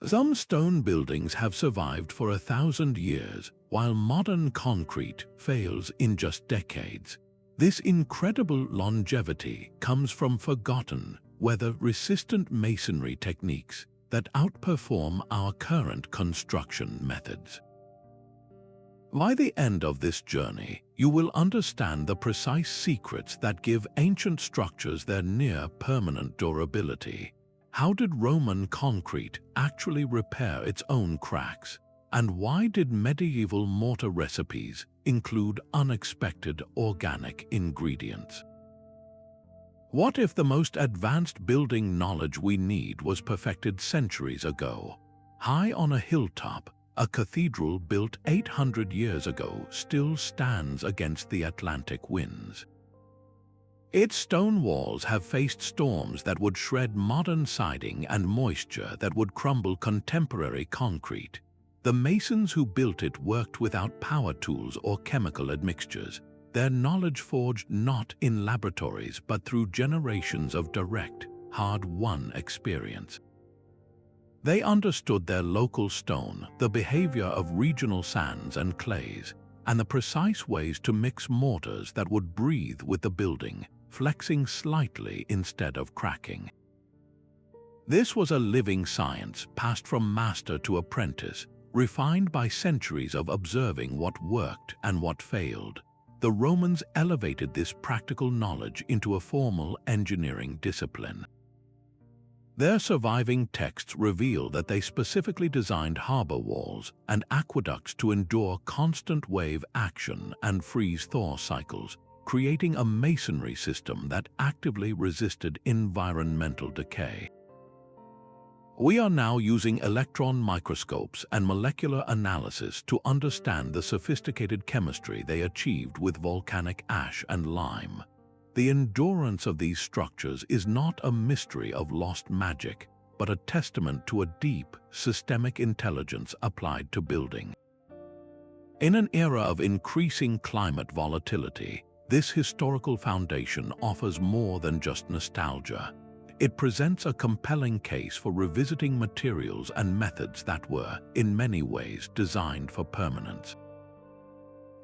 Some stone buildings have survived for 1,000 years, while modern concrete fails in just decades. This incredible longevity comes from forgotten, weather-resistant masonry techniques that outperform our current construction methods. By the end of this journey, you will understand the precise secrets that give ancient structures their near-permanent durability. How did Roman concrete actually repair its own cracks? And why did medieval mortar recipes include unexpected organic ingredients? What if the most advanced building knowledge we need was perfected centuries ago? High on a hilltop, a cathedral built 800 years ago still stands against the Atlantic winds. Its stone walls have faced storms that would shred modern siding and moisture that would crumble contemporary concrete. The masons who built it worked without power tools or chemical admixtures, their knowledge forged not in laboratories but through generations of direct, hard-won experience. They understood their local stone, the behavior of regional sands and clays, and the precise ways to mix mortars that would breathe with the building, flexing slightly instead of cracking. This was a living science passed from master to apprentice, refined by centuries of observing what worked and what failed. The Romans elevated this practical knowledge into a formal engineering discipline. Their surviving texts reveal that they specifically designed harbor walls and aqueducts to endure constant wave action and freeze-thaw cycles, creating a masonry system that actively resisted environmental decay. We are now using electron microscopes and molecular analysis to understand the sophisticated chemistry they achieved with volcanic ash and lime. The endurance of these structures is not a mystery of lost magic, but a testament to a deep, systemic intelligence applied to building. In an era of increasing climate volatility, this historical foundation offers more than just nostalgia. It presents a compelling case for revisiting materials and methods that were, in many ways, designed for permanence.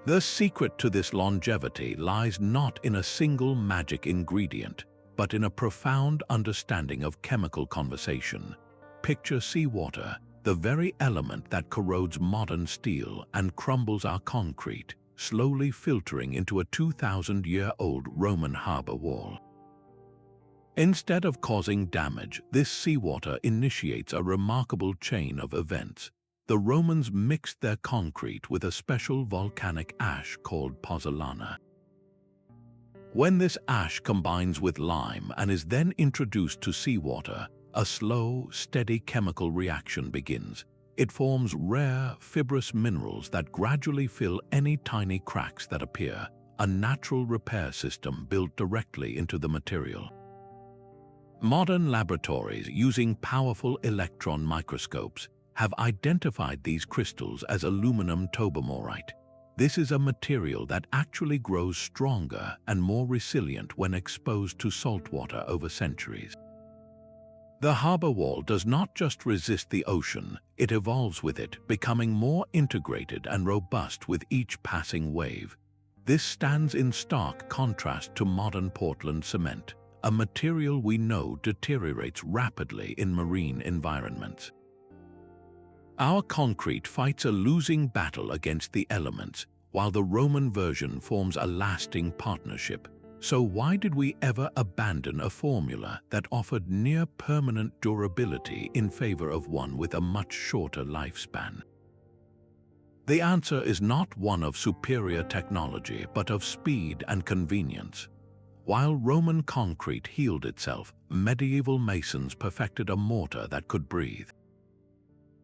The secret to this longevity lies not in a single magic ingredient, but in a profound understanding of chemical conservation. Picture seawater, the very element that corrodes modern steel and crumbles our concrete, slowly filtering into a 2,000-year-old Roman harbor wall. Instead of causing damage, this seawater initiates a remarkable chain of events. The Romans mixed their concrete with a special volcanic ash called pozzolana. When this ash combines with lime and is then introduced to seawater, a slow, steady chemical reaction begins. It forms rare, fibrous minerals that gradually fill any tiny cracks that appear, a natural repair system built directly into the material. Modern laboratories using powerful electron microscopes have identified these crystals as aluminum tobamorite. This is a material that actually grows stronger and more resilient when exposed to saltwater over centuries. The harbor wall does not just resist the ocean, it evolves with it, becoming more integrated and robust with each passing wave. This stands in stark contrast to modern Portland cement, a material we know deteriorates rapidly in marine environments. Our concrete fights a losing battle against the elements, while the Roman version forms a lasting partnership. So why did we ever abandon a formula that offered near-permanent durability in favor of one with a much shorter lifespan? The answer is not one of superior technology, but of speed and convenience. While Roman concrete healed itself, medieval masons perfected a mortar that could breathe.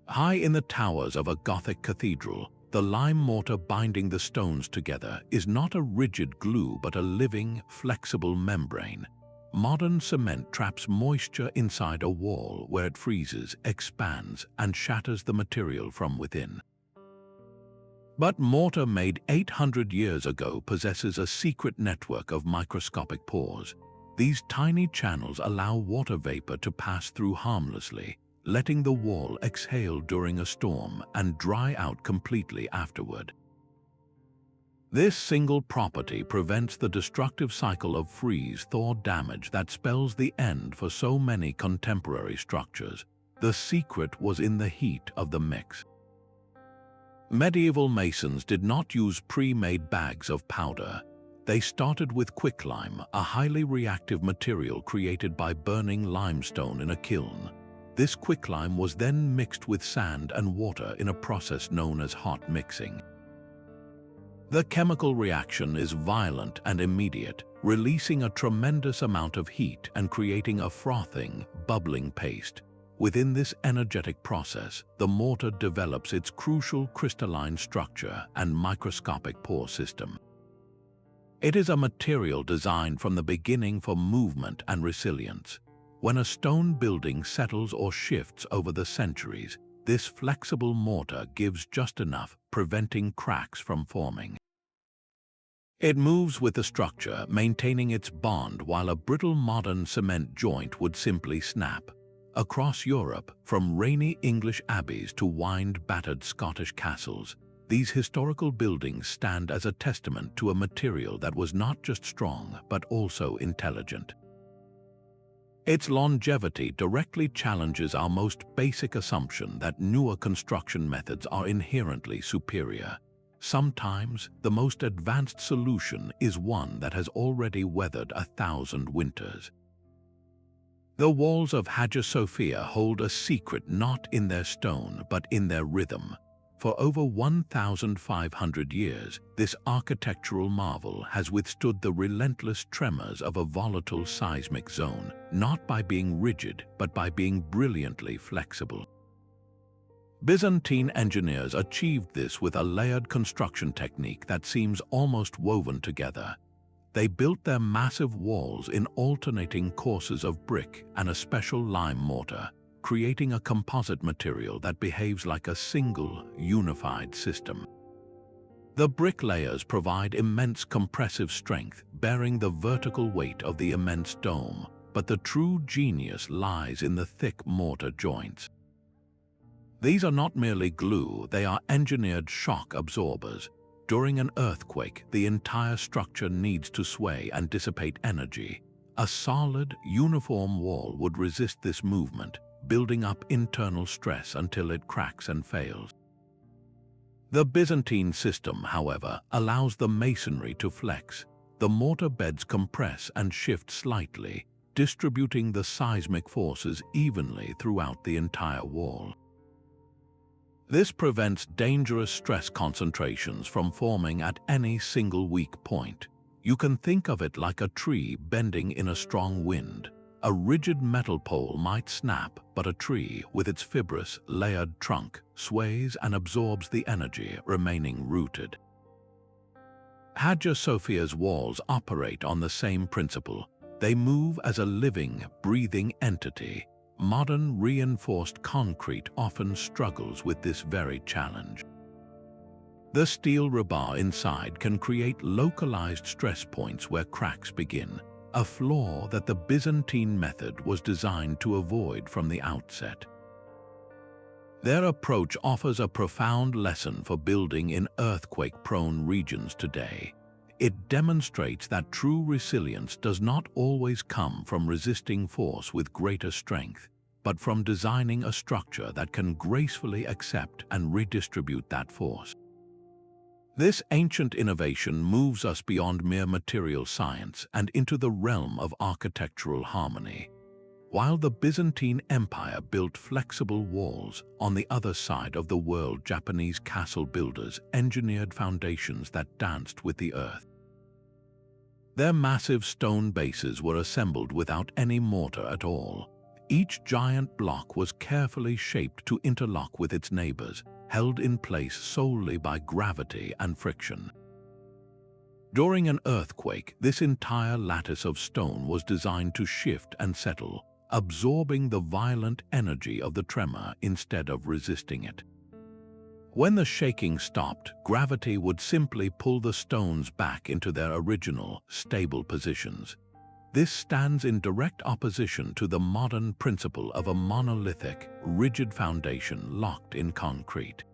High in the towers of a Gothic cathedral, the lime mortar binding the stones together is not a rigid glue but a living, flexible membrane. Modern cement traps moisture inside a wall where it freezes, expands, and shatters the material from within. But mortar made 800 years ago possesses a secret network of microscopic pores. These tiny channels allow water vapor to pass through harmlessly, letting the wall exhale during a storm and dry out completely afterward. This single property prevents the destructive cycle of freeze-thaw damage that spells the end for so many contemporary structures. The secret was in the heat of the mix. Medieval masons did not use pre-made bags of powder. They started with quicklime, a highly reactive material created by burning limestone in a kiln. This quicklime was then mixed with sand and water in a process known as hot mixing. The chemical reaction is violent and immediate, releasing a tremendous amount of heat and creating a frothing, bubbling paste. Within this energetic process, the mortar develops its crucial crystalline structure and microscopic pore system. It is a material designed from the beginning for movement and resilience. When a stone building settles or shifts over the centuries, this flexible mortar gives just enough, preventing cracks from forming. It moves with the structure, maintaining its bond while a brittle modern cement joint would simply snap. Across Europe, from rainy English abbeys to wind-battered Scottish castles, these historical buildings stand as a testament to a material that was not just strong but also intelligent. Its longevity directly challenges our most basic assumption that newer construction methods are inherently superior. Sometimes, the most advanced solution is one that has already weathered 1,000 winters. The walls of Hagia Sophia hold a secret not in their stone but in their rhythm. For over 1,500 years, this architectural marvel has withstood the relentless tremors of a volatile seismic zone, not by being rigid but by being brilliantly flexible. Byzantine engineers achieved this with a layered construction technique that seems almost woven together. They built their massive walls in alternating courses of brick and a special lime mortar, creating a composite material that behaves like a single, unified system. The brick layers provide immense compressive strength, bearing the vertical weight of the immense dome, but the true genius lies in the thick mortar joints. These are not merely glue, they are engineered shock absorbers. During an earthquake, the entire structure needs to sway and dissipate energy. A solid, uniform wall would resist this movement, building up internal stress until it cracks and fails. The Byzantine system, however, allows the masonry to flex. The mortar beds compress and shift slightly, distributing the seismic forces evenly throughout the entire wall. This prevents dangerous stress concentrations from forming at any single weak point. You can think of it like a tree bending in a strong wind. A rigid metal pole might snap, but a tree, with its fibrous, layered trunk, sways and absorbs the energy, remaining rooted. Hagia Sophia's walls operate on the same principle. They move as a living, breathing entity. Modern reinforced concrete often struggles with this very challenge. The steel rebar inside can create localized stress points where cracks begin, a flaw that the Byzantine method was designed to avoid from the outset. Their approach offers a profound lesson for building in earthquake-prone regions today. It demonstrates that true resilience does not always come from resisting force with greater strength, but from designing a structure that can gracefully accept and redistribute that force. This ancient innovation moves us beyond mere material science and into the realm of architectural harmony. While the Byzantine Empire built flexible walls, on the other side of the world Japanese castle builders engineered foundations that danced with the earth. Their massive stone bases were assembled without any mortar at all. Each giant block was carefully shaped to interlock with its neighbors, held in place solely by gravity and friction. During an earthquake, this entire lattice of stone was designed to shift and settle, absorbing the violent energy of the tremor instead of resisting it. When the shaking stopped, gravity would simply pull the stones back into their original, stable positions. This stands in direct opposition to the modern principle of a monolithic, rigid foundation locked in concrete.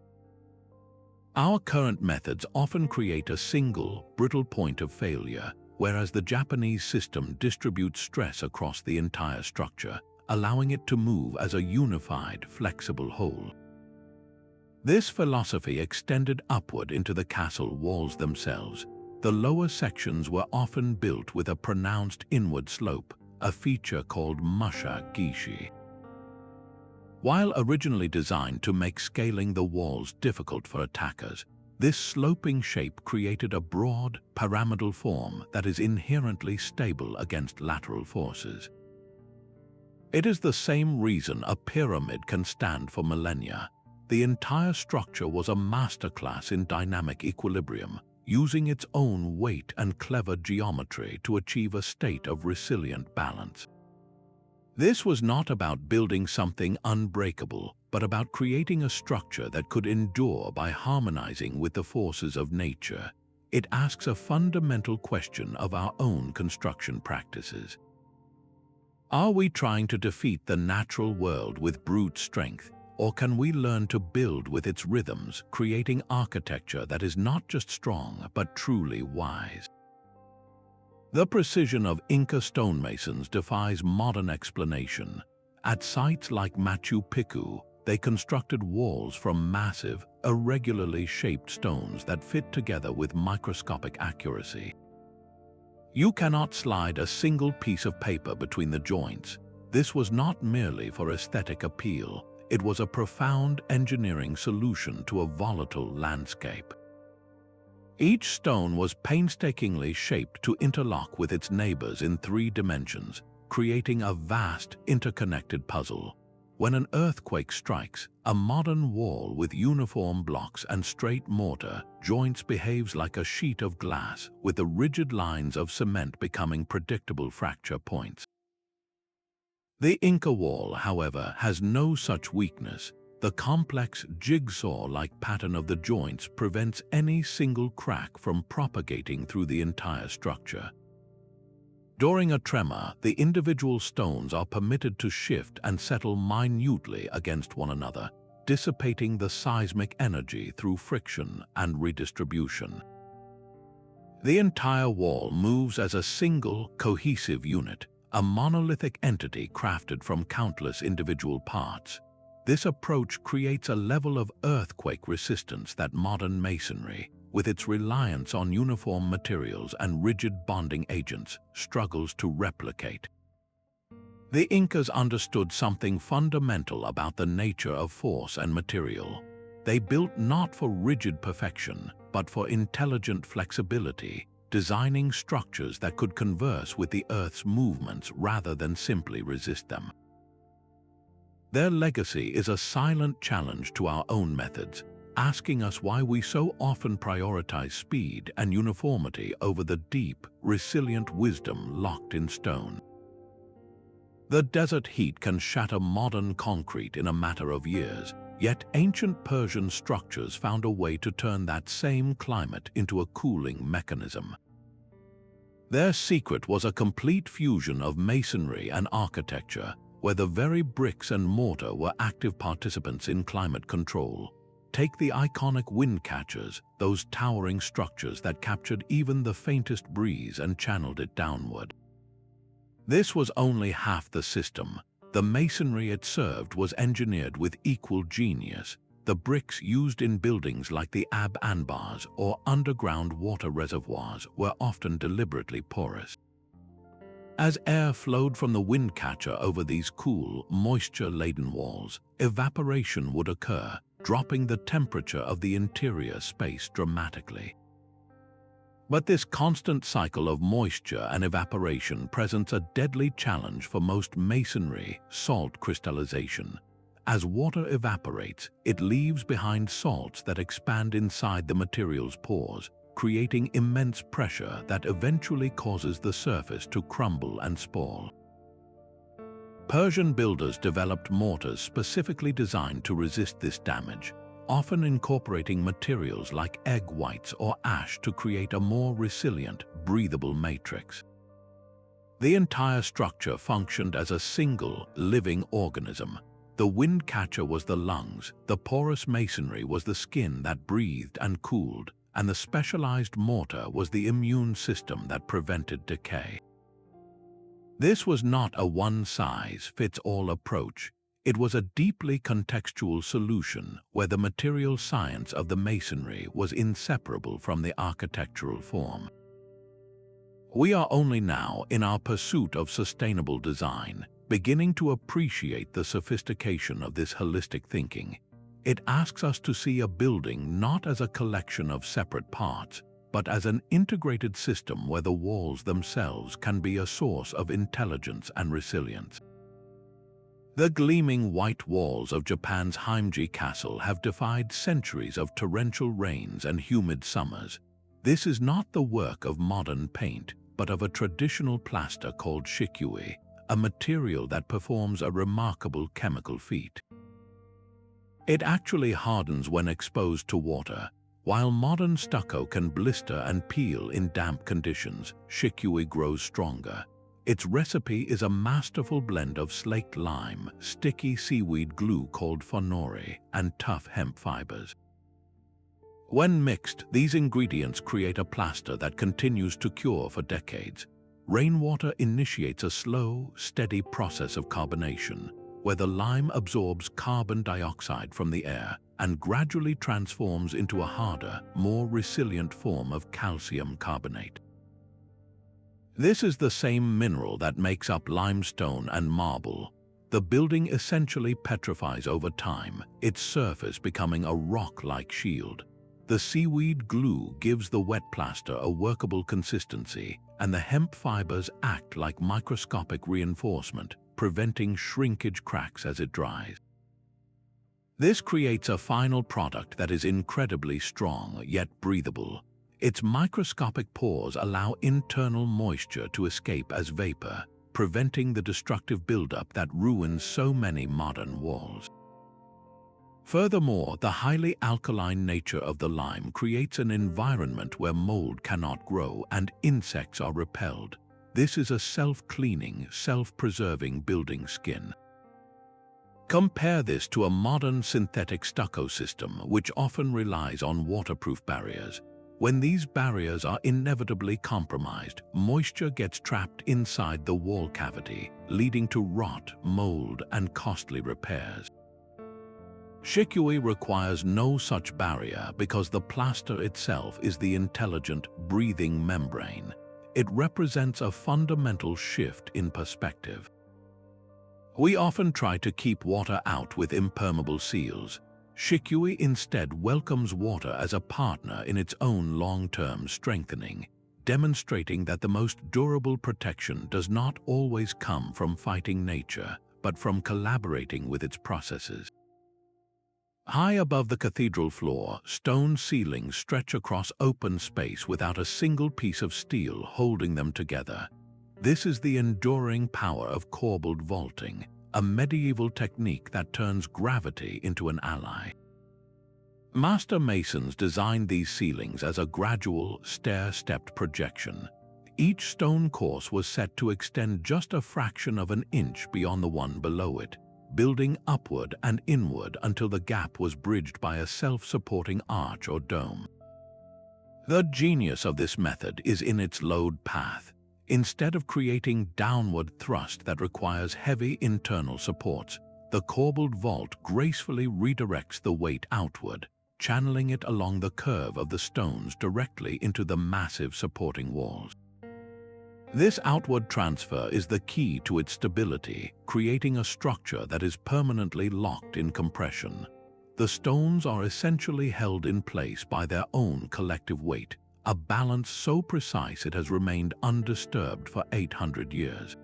Our current methods often create a single, brittle point of failure, whereas the Japanese system distributes stress across the entire structure, allowing it to move as a unified, flexible whole. This philosophy extended upward into the castle walls themselves. The lower sections were often built with a pronounced inward slope, a feature called musha gishi. While originally designed to make scaling the walls difficult for attackers, this sloping shape created a broad, pyramidal form that is inherently stable against lateral forces. It is the same reason a pyramid can stand for millennia. The entire structure was a masterclass in dynamic equilibrium, using its own weight and clever geometry to achieve a state of resilient balance. This was not about building something unbreakable, but about creating a structure that could endure by harmonizing with the forces of nature. It asks a fundamental question of our own construction practices. Are we trying to defeat the natural world with brute strength, or can we learn to build with its rhythms, creating architecture that is not just strong but truly wise? The precision of Inca stonemasons defies modern explanation. At sites like Machu Picchu, they constructed walls from massive, irregularly shaped stones that fit together with microscopic accuracy. You cannot slide a single piece of paper between the joints. This was not merely for aesthetic appeal, it was a profound engineering solution to a volatile landscape. Each stone was painstakingly shaped to interlock with its neighbors in 3 dimensions, creating a vast, interconnected puzzle. When an earthquake strikes, a modern wall with uniform blocks and straight mortar joints behaves like a sheet of glass, with the rigid lines of cement becoming predictable fracture points. The Inca wall, however, has no such weakness. The complex jigsaw-like pattern of the joints prevents any single crack from propagating through the entire structure. During a tremor, the individual stones are permitted to shift and settle minutely against one another, dissipating the seismic energy through friction and redistribution. The entire wall moves as a single, cohesive unit, a monolithic entity crafted from countless individual parts. This approach creates a level of earthquake resistance that modern masonry, with its reliance on uniform materials and rigid bonding agents, struggles to replicate. The Incas understood something fundamental about the nature of force and material. They built not for rigid perfection, but for intelligent flexibility, designing structures that could converse with the Earth's movements rather than simply resist them. Their legacy is a silent challenge to our own methods, asking us why we so often prioritize speed and uniformity over the deep, resilient wisdom locked in stone. The desert heat can shatter modern concrete in a matter of years, yet ancient Persian structures found a way to turn that same climate into a cooling mechanism. Their secret was a complete fusion of masonry and architecture, where the very bricks and mortar were active participants in climate control. Take the iconic wind catchers, those towering structures that captured even the faintest breeze and channeled it downward. This was only half the system. The masonry it served was engineered with equal genius. The bricks used in buildings like the Ab Anbars or underground water reservoirs were often deliberately porous. As air flowed from the wind catcher over these cool, moisture-laden walls, evaporation would occur, dropping the temperature of the interior space dramatically. But this constant cycle of moisture and evaporation presents a deadly challenge for most masonry: salt crystallization. As water evaporates, it leaves behind salts that expand inside the material's pores, creating immense pressure that eventually causes the surface to crumble and spoil. Persian builders developed mortars specifically designed to resist this damage, often incorporating materials like egg whites or ash to create a more resilient, breathable matrix. The entire structure functioned as a single, living organism. The wind catcher was the lungs, the porous masonry was the skin that breathed and cooled, and the specialized mortar was the immune system that prevented decay. This was not a one-size-fits-all approach. It was a deeply contextual solution where the material science of the masonry was inseparable from the architectural form. We are only now, in our pursuit of sustainable design, beginning to appreciate the sophistication of this holistic thinking. It asks us to see a building not as a collection of separate parts, but as an integrated system where the walls themselves can be a source of intelligence and resilience. The gleaming white walls of Japan's Hagia Castle have defied centuries of torrential rains and humid summers. This is not the work of modern paint, but of a traditional plaster called Shikui, a material that performs a remarkable chemical feat. It actually hardens when exposed to water. While modern stucco can blister and peel in damp conditions, Shikui grows stronger. Its recipe is a masterful blend of slaked lime, sticky seaweed glue called fonori, and tough hemp fibers. When mixed, these ingredients create a plaster that continues to cure for decades. Rainwater initiates a slow, steady process of carbonation, where the lime absorbs carbon dioxide from the air and gradually transforms into a harder, more resilient form of calcium carbonate. This is the same mineral that makes up limestone and marble. The building essentially petrifies over time, its surface becoming a rock-like shield. The seaweed glue gives the wet plaster a workable consistency, and the hemp fibers act like microscopic reinforcement, preventing shrinkage cracks as it dries. This creates a final product that is incredibly strong yet breathable. Its microscopic pores allow internal moisture to escape as vapor, preventing the destructive buildup that ruins so many modern walls. Furthermore, the highly alkaline nature of the lime creates an environment where mold cannot grow and insects are repelled. This is a self-cleaning, self-preserving building skin. Compare this to a modern synthetic stucco system, which often relies on waterproof barriers. When these barriers are inevitably compromised, moisture gets trapped inside the wall cavity, leading to rot, mold, and costly repairs. Shikui requires no such barrier because the plaster itself is the intelligent, breathing membrane. It represents a fundamental shift in perspective. We often try to keep water out with impermeable seals. Shikui instead welcomes water as a partner in its own long-term strengthening, demonstrating that the most durable protection does not always come from fighting nature, but from collaborating with its processes. High above the cathedral floor, stone ceilings stretch across open space without a single piece of steel holding them together. This is the enduring power of corbelled vaulting, a medieval technique that turns gravity into an ally. Master masons designed these ceilings as a gradual, stair-stepped projection. Each stone course was set to extend just a fraction of an inch beyond the one below it, building upward and inward until the gap was bridged by a self-supporting arch or dome. The genius of this method is in its load path. Instead of creating downward thrust that requires heavy internal supports, the corbelled vault gracefully redirects the weight outward, channeling it along the curve of the stones directly into the massive supporting walls. This outward transfer is the key to its stability, creating a structure that is permanently locked in compression. The stones are essentially held in place by their own collective weight, a balance so precise it has remained undisturbed for 800 years.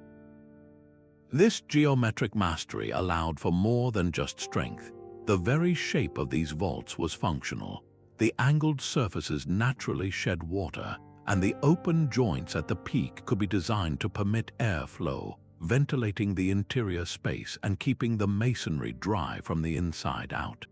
This geometric mastery allowed for more than just strength. The very shape of these vaults was functional. The angled surfaces naturally shed water, and the open joints at the peak could be designed to permit airflow, ventilating the interior space and keeping the masonry dry from the inside out.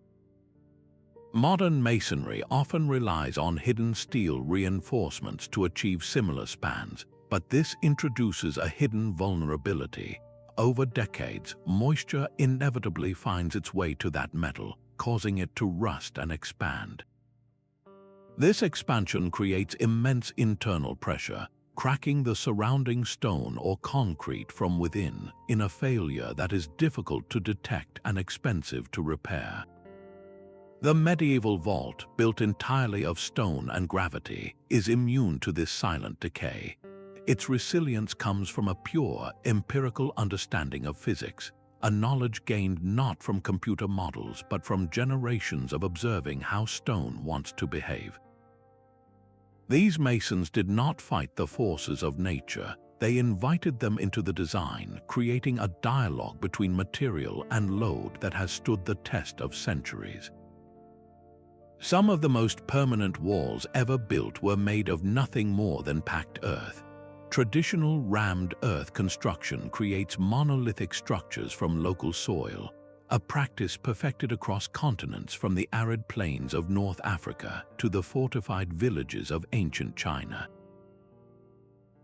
Modern masonry often relies on hidden steel reinforcements to achieve similar spans. But this introduces a hidden vulnerability. Over decades, moisture inevitably finds its way to that metal, causing it to rust and expand. This expansion creates immense internal pressure, cracking the surrounding stone or concrete from within in a failure that is difficult to detect and expensive to repair. The medieval vault, built entirely of stone and gravity, is immune to this silent decay. Its resilience comes from a pure, empirical understanding of physics, a knowledge gained not from computer models but from generations of observing how stone wants to behave. These masons did not fight the forces of nature, they invited them into the design, creating a dialogue between material and load that has stood the test of centuries. Some of the most permanent walls ever built were made of nothing more than packed earth. Traditional rammed earth construction creates monolithic structures from local soil, a practice perfected across continents from the arid plains of North Africa to the fortified villages of ancient China.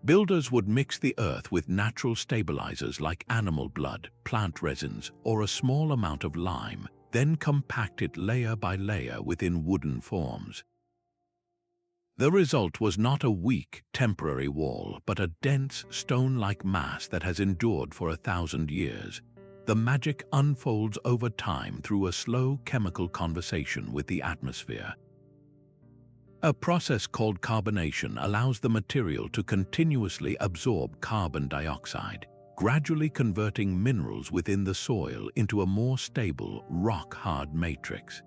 Builders would mix the earth with natural stabilizers like animal blood, plant resins, or a small amount of lime, then compact it layer by layer within wooden forms. The result was not a weak, temporary wall, but a dense, stone-like mass that has endured for 1,000 years. The magic unfolds over time through a slow chemical conversation with the atmosphere. A process called carbonation allows the material to continuously absorb carbon dioxide, gradually converting minerals within the soil into a more stable, rock-hard matrix.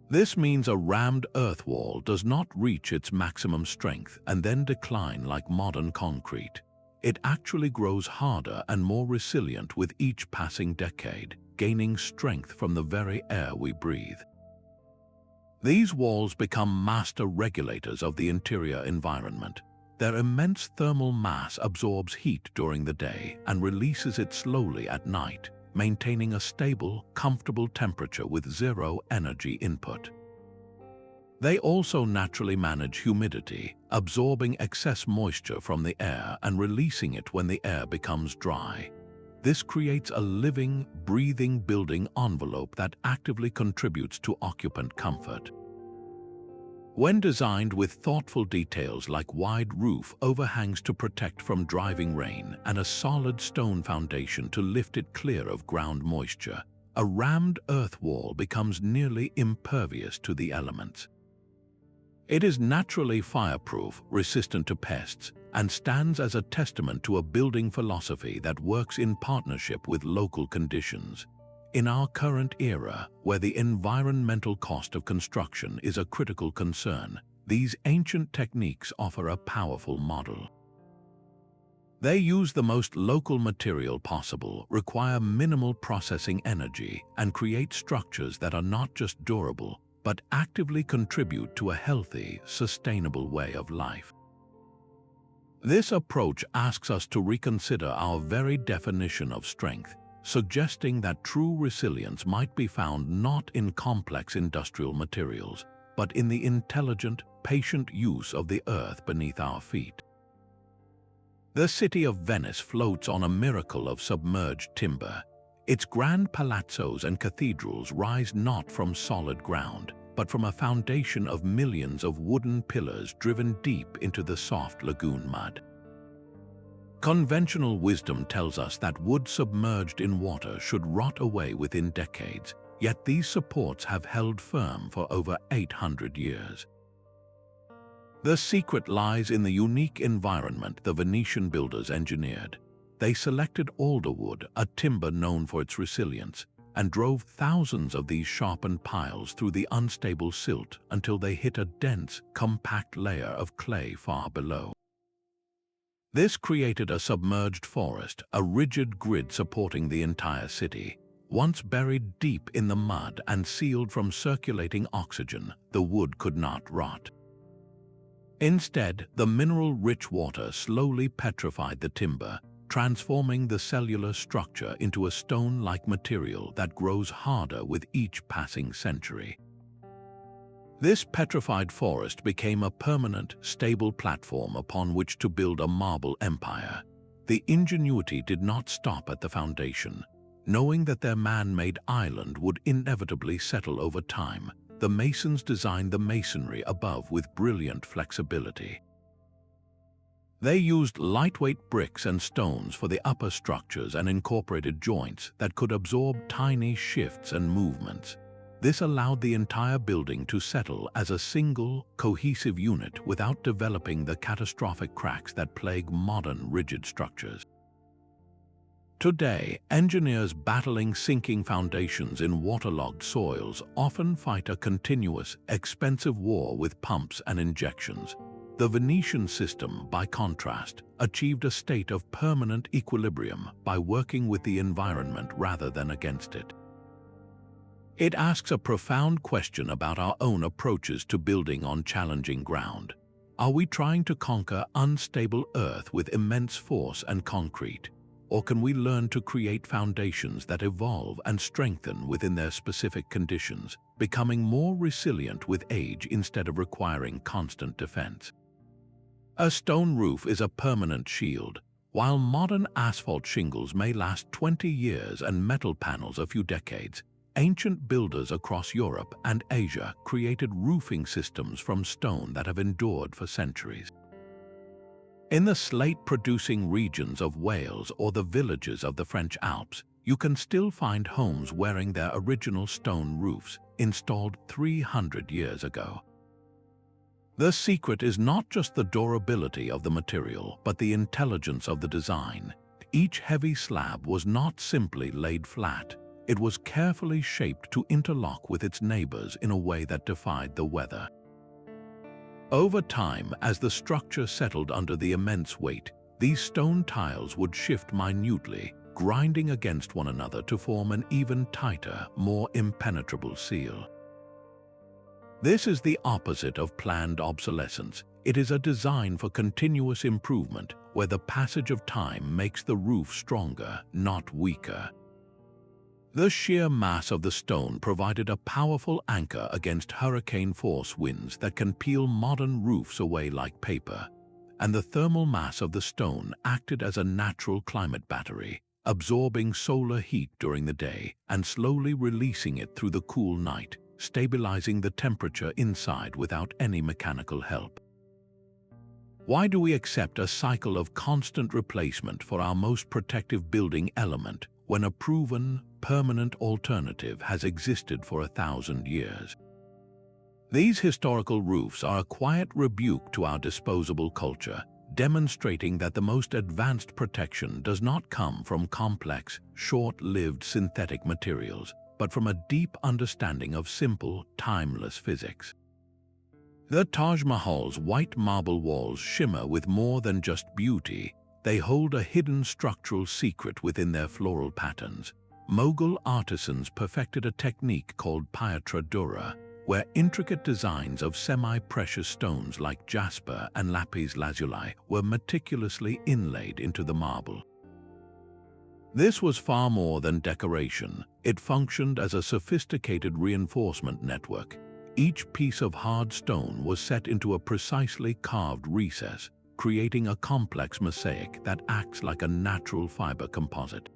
This means a rammed earth wall does not reach its maximum strength and then decline like modern concrete. It actually grows harder and more resilient with each passing decade, gaining strength from the very air we breathe. These walls become master regulators of the interior environment. Their immense thermal mass absorbs heat during the day and releases it slowly at night, maintaining a stable, comfortable temperature with zero energy input. They also naturally manage humidity, absorbing excess moisture from the air and releasing it when the air becomes dry. This creates a living, breathing building envelope that actively contributes to occupant comfort. When designed with thoughtful details like wide roof overhangs to protect from driving rain and a solid stone foundation to lift it clear of ground moisture, a rammed earth wall becomes nearly impervious to the elements. It is naturally fireproof, resistant to pests, and stands as a testament to a building philosophy that works in partnership with local conditions. In our current era, where the environmental cost of construction is a critical concern, these ancient techniques offer a powerful model. They use the most local material possible, require minimal processing energy, and create structures that are not just durable, but actively contribute to a healthy, sustainable way of life. This approach asks us to reconsider our very definition of strength, suggesting that true resilience might be found not in complex industrial materials, but in the intelligent, patient use of the earth beneath our feet. The city of Venice floats on a miracle of submerged timber. Its grand palazzos and cathedrals rise not from solid ground, but from a foundation of millions of wooden pillars driven deep into the soft lagoon mud. Conventional wisdom tells us that wood submerged in water should rot away within decades, yet these supports have held firm for over 800 years. The secret lies in the unique environment the Venetian builders engineered. They selected alderwood, a timber known for its resilience, and drove thousands of these sharpened piles through the unstable silt until they hit a dense, compact layer of clay far below. This created a submerged forest, a rigid grid supporting the entire city. Once buried deep in the mud and sealed from circulating oxygen, the wood could not rot. Instead, the mineral-rich water slowly petrified the timber, transforming the cellular structure into a stone-like material that grows harder with each passing century. This petrified forest became a permanent, stable platform upon which to build a marble empire. The ingenuity did not stop at the foundation. Knowing that their man-made island would inevitably settle over time, the masons designed the masonry above with brilliant flexibility. They used lightweight bricks and stones for the upper structures and incorporated joints that could absorb tiny shifts and movements. This allowed the entire building to settle as a single, cohesive unit without developing the catastrophic cracks that plague modern rigid structures. Today, engineers battling sinking foundations in waterlogged soils often fight a continuous, expensive war with pumps and injections. The Venetian system, by contrast, achieved a state of permanent equilibrium by working with the environment rather than against it. It asks a profound question about our own approaches to building on challenging ground. Are we trying to conquer unstable earth with immense force and concrete? Or can we learn to create foundations that evolve and strengthen within their specific conditions, becoming more resilient with age instead of requiring constant defense? A stone roof is a permanent shield. While modern asphalt shingles may last 20 years and metal panels a few decades, ancient builders across Europe and Asia created roofing systems from stone that have endured for centuries. In the slate-producing regions of Wales or the villages of the French Alps, you can still find homes wearing their original stone roofs, installed 300 years ago. The secret is not just the durability of the material, but the intelligence of the design. Each heavy slab was not simply laid flat. It was carefully shaped to interlock with its neighbors in a way that defied the weather. Over time, as the structure settled under the immense weight, these stone tiles would shift minutely, grinding against one another to form an even tighter, more impenetrable seal. This is the opposite of planned obsolescence. It is a design for continuous improvement, where the passage of time makes the roof stronger, not weaker. The sheer mass of the stone provided a powerful anchor against hurricane-force winds that can peel modern roofs away like paper, and the thermal mass of the stone acted as a natural climate battery, absorbing solar heat during the day and slowly releasing it through the cool night, stabilizing the temperature inside without any mechanical help. Why do we accept a cycle of constant replacement for our most protective building element when a proven, permanent alternative has existed for 1,000 years? These historical roofs are a quiet rebuke to our disposable culture, demonstrating that the most advanced protection does not come from complex, short-lived synthetic materials, but from a deep understanding of simple, timeless physics. The Taj Mahal's white marble walls shimmer with more than just beauty. They hold a hidden structural secret within their floral patterns. Mughal artisans perfected a technique called pietra dura, where intricate designs of semi-precious stones like jasper and lapis lazuli were meticulously inlaid into the marble. This was far more than decoration. It functioned as a sophisticated reinforcement network. Each piece of hard stone was set into a precisely carved recess, creating a complex mosaic that acts like a natural fiber composite.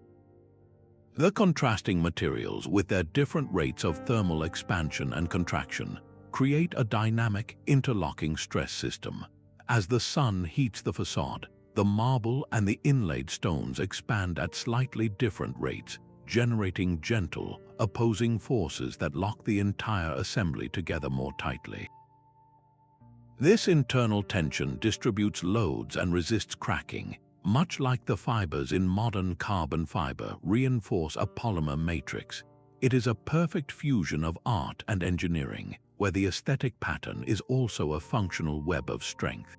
The contrasting materials, with their different rates of thermal expansion and contraction, create a dynamic, interlocking stress system. As the sun heats the facade, the marble and the inlaid stones expand at slightly different rates, generating gentle, opposing forces that lock the entire assembly together more tightly. This internal tension distributes loads and resists cracking, much like the fibers in modern carbon fiber reinforce a polymer matrix. It is a perfect fusion of art and engineering, where the aesthetic pattern is also a functional web of strength.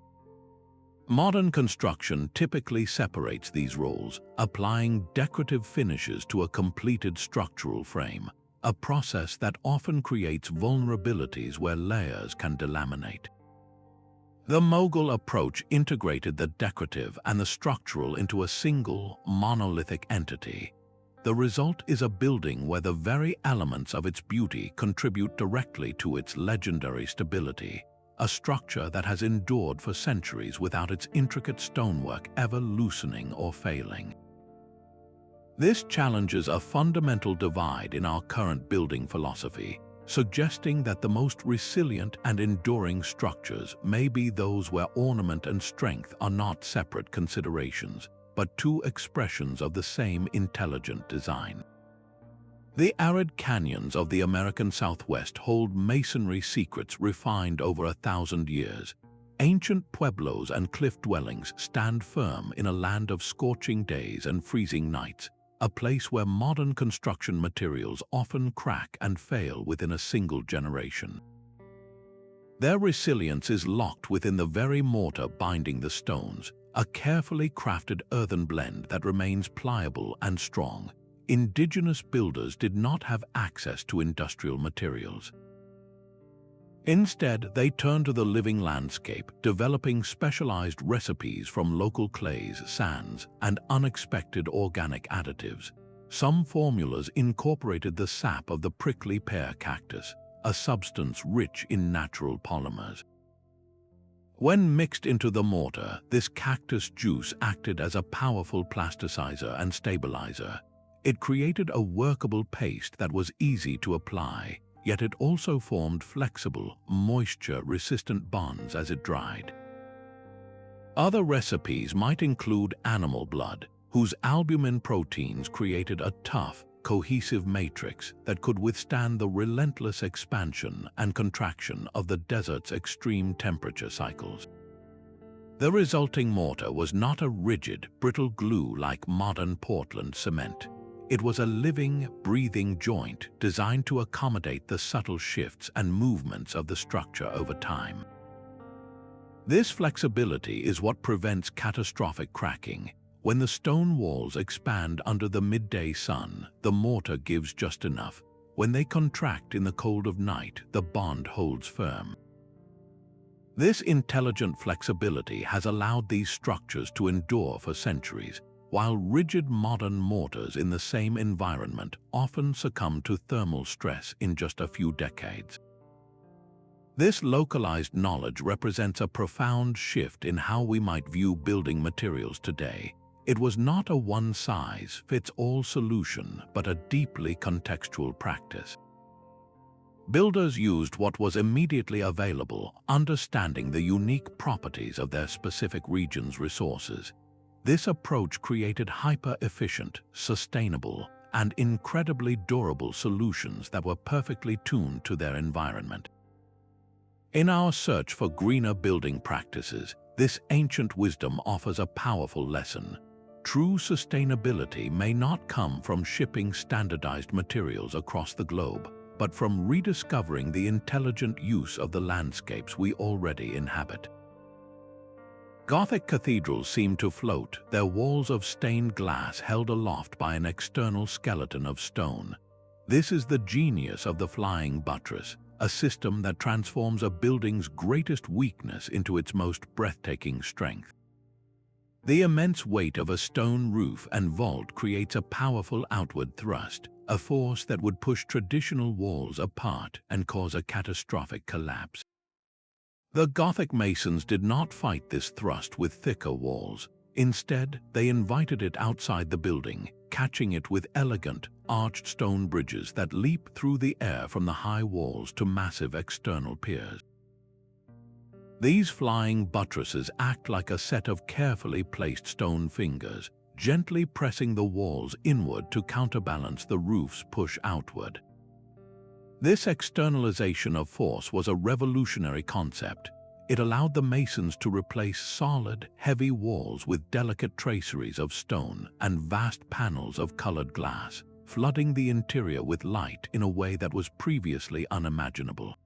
Modern construction typically separates these roles, applying decorative finishes to a completed structural frame, a process that often creates vulnerabilities where layers can delaminate. The Mughal approach integrated the decorative and the structural into a single, monolithic entity. the result is a building where the very elements of its beauty contribute directly to its legendary stability, a structure that has endured for centuries without its intricate stonework ever loosening or failing. This challenges a fundamental divide in our current building philosophy, suggesting that the most resilient and enduring structures may be those where ornament and strength are not separate considerations, but two expressions of the same intelligent design. The arid canyons of the American Southwest hold masonry secrets refined over 1,000 years. Ancient pueblos and cliff dwellings stand firm in a land of scorching days and freezing nights, a place where modern construction materials often crack and fail within a single generation. Their resilience is locked within the very mortar binding the stones, a carefully crafted earthen blend that remains pliable and strong. Indigenous builders did not have access to industrial materials. Instead, they turned to the living landscape, developing specialized recipes from local clays, sands, and unexpected organic additives. Some formulas incorporated the sap of the prickly pear cactus, a substance rich in natural polymers. When mixed into the mortar, this cactus juice acted as a powerful plasticizer and stabilizer. It created a workable paste that was easy to apply, yet it also formed flexible, moisture-resistant bonds as it dried. Other recipes might include animal blood, whose albumin proteins created a tough, cohesive matrix that could withstand the relentless expansion and contraction of the desert's extreme temperature cycles. The resulting mortar was not a rigid, brittle glue like modern Portland cement. It was a living, breathing joint designed to accommodate the subtle shifts and movements of the structure over time. This flexibility is what prevents catastrophic cracking. When the stone walls expand under the midday sun, the mortar gives just enough. When they contract in the cold of night, the bond holds firm. This intelligent flexibility has allowed these structures to endure for centuries, while rigid modern mortars in the same environment often succumb to thermal stress in just a few decades. This localized knowledge represents a profound shift in how we might view building materials today. It was not a one-size-fits-all solution, but a deeply contextual practice. Builders used what was immediately available, understanding the unique properties of their specific region's resources. This approach created hyper-efficient, sustainable, and incredibly durable solutions that were perfectly tuned to their environment. In our search for greener building practices, this ancient wisdom offers a powerful lesson. True sustainability may not come from shipping standardized materials across the globe, but from rediscovering the intelligent use of the landscapes we already inhabit. Gothic cathedrals seem to float, their walls of stained glass held aloft by an external skeleton of stone. This is the genius of the flying buttress, a system that transforms a building's greatest weakness into its most breathtaking strength. The immense weight of a stone roof and vault creates a powerful outward thrust, a force that would push traditional walls apart and cause a catastrophic collapse. The Gothic masons did not fight this thrust with thicker walls. Instead, they invited it outside the building, catching it with elegant, arched stone bridges that leap through the air from the high walls to massive external piers. These flying buttresses act like a set of carefully placed stone fingers, gently pressing the walls inward to counterbalance the roof's push outward. This externalization of force was a revolutionary concept. It allowed the masons to replace solid, heavy walls with delicate traceries of stone and vast panels of colored glass, flooding the interior with light in a way that was previously unimaginable.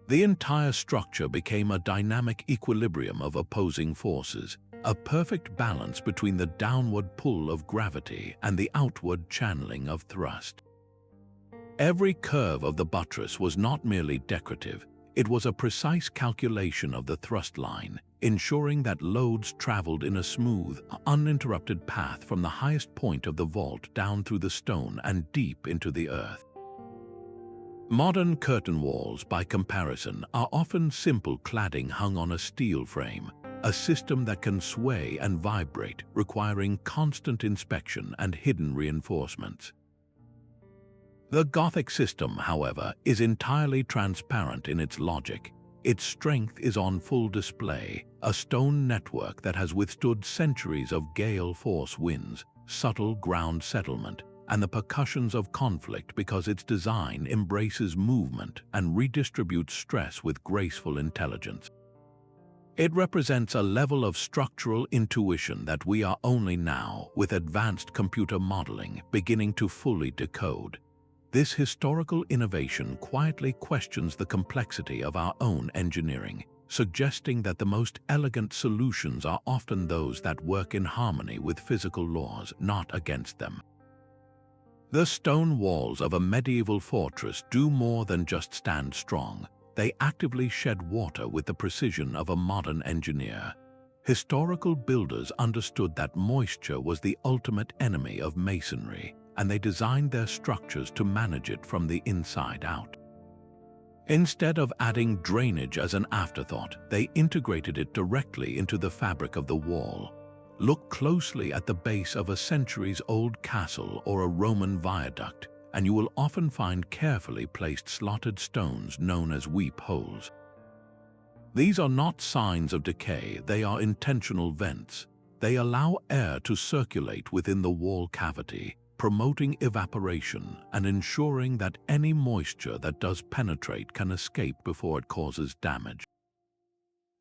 The entire structure became a dynamic equilibrium of opposing forces, a perfect balance between the downward pull of gravity and the outward channeling of thrust. Every curve of the buttress was not merely decorative, it was a precise calculation of the thrust line, ensuring that loads traveled in a smooth, uninterrupted path from the highest point of the vault down through the stone and deep into the earth. Modern curtain walls, by comparison, are often simple cladding hung on a steel frame, a system that can sway and vibrate, requiring constant inspection and hidden reinforcements. The Gothic system, however, is entirely transparent in its logic. Its strength is on full display, a stone network that has withstood centuries of gale force winds, subtle ground settlement, and the percussions of conflict because its design embraces movement and redistributes stress with graceful intelligence. It represents a level of structural intuition that we are only now, with advanced computer modeling, beginning to fully decode. This historical innovation quietly questions the complexity of our own engineering, suggesting that the most elegant solutions are often those that work in harmony with physical laws, not against them. The stone walls of a medieval fortress do more than just stand strong. They actively shed water with the precision of a modern engineer. Historical builders understood that moisture was the ultimate enemy of masonry, and they designed their structures to manage it from the inside out. Instead of adding drainage as an afterthought, they integrated it directly into the fabric of the wall. Look closely at the base of a centuries-old castle or a Roman viaduct, and you will often find carefully placed slotted stones known as weep holes. These are not signs of decay, they are intentional vents. They allow air to circulate within the wall cavity, promoting evaporation and ensuring that any moisture that does penetrate can escape before it causes damage.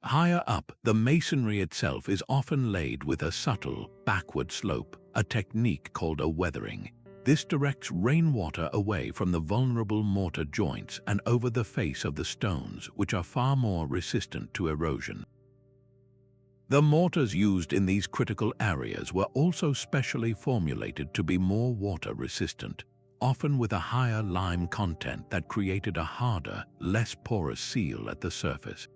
Higher up, the masonry itself is often laid with a subtle, backward slope, a technique called a weathering. This directs rainwater away from the vulnerable mortar joints and over the face of the stones, which are far more resistant to erosion. The mortars used in these critical areas were also specially formulated to be more water-resistant, often with a higher lime content that created a harder, less porous seal at the surface.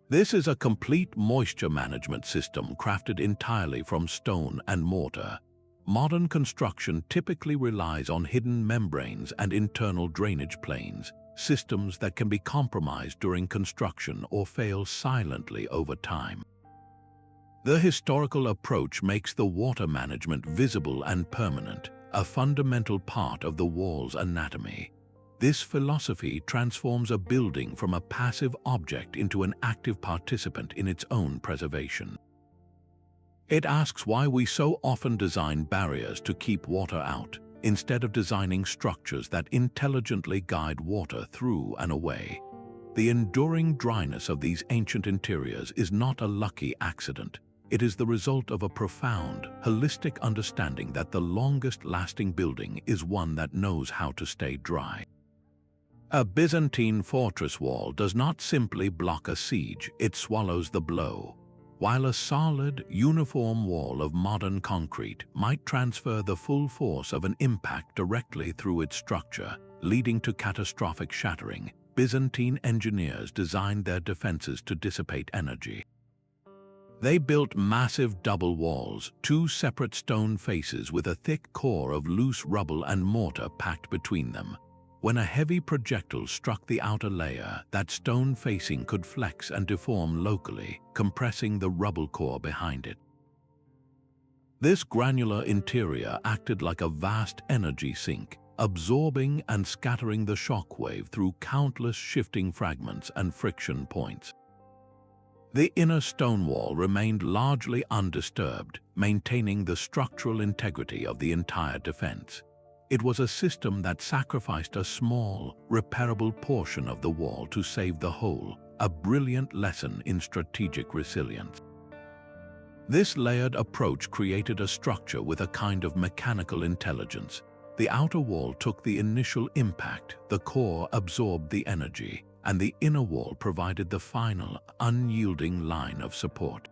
This is a complete moisture management system crafted entirely from stone and mortar. Modern construction typically relies on hidden membranes and internal drainage planes, systems that can be compromised during construction or fail silently over time. The historical approach makes the water management visible and permanent, a fundamental part of the wall's anatomy. This philosophy transforms a building from a passive object into an active participant in its own preservation. It asks why we so often design barriers to keep water out, instead of designing structures that intelligently guide water through and away. The enduring dryness of these ancient interiors is not a lucky accident. It is the result of a profound, holistic understanding that the longest-lasting building is one that knows how to stay dry. A Byzantine fortress wall does not simply block a siege, it swallows the blow. While a solid, uniform wall of modern concrete might transfer the full force of an impact directly through its structure, leading to catastrophic shattering, Byzantine engineers designed their defenses to dissipate energy. They built massive double walls, two separate stone faces with a thick core of loose rubble and mortar packed between them. When a heavy projectile struck the outer layer, that stone facing could flex and deform locally, compressing the rubble core behind it. This granular interior acted like a vast energy sink, absorbing and scattering the shockwave through countless shifting fragments and friction points. The inner stone wall remained largely undisturbed, maintaining the structural integrity of the entire defense. It was a system that sacrificed a small, repairable portion of the wall to save the whole, a brilliant lesson in strategic resilience. This layered approach created a structure with a kind of mechanical intelligence. The outer wall took the initial impact, the core absorbed the energy, and the inner wall provided the final, unyielding line of support.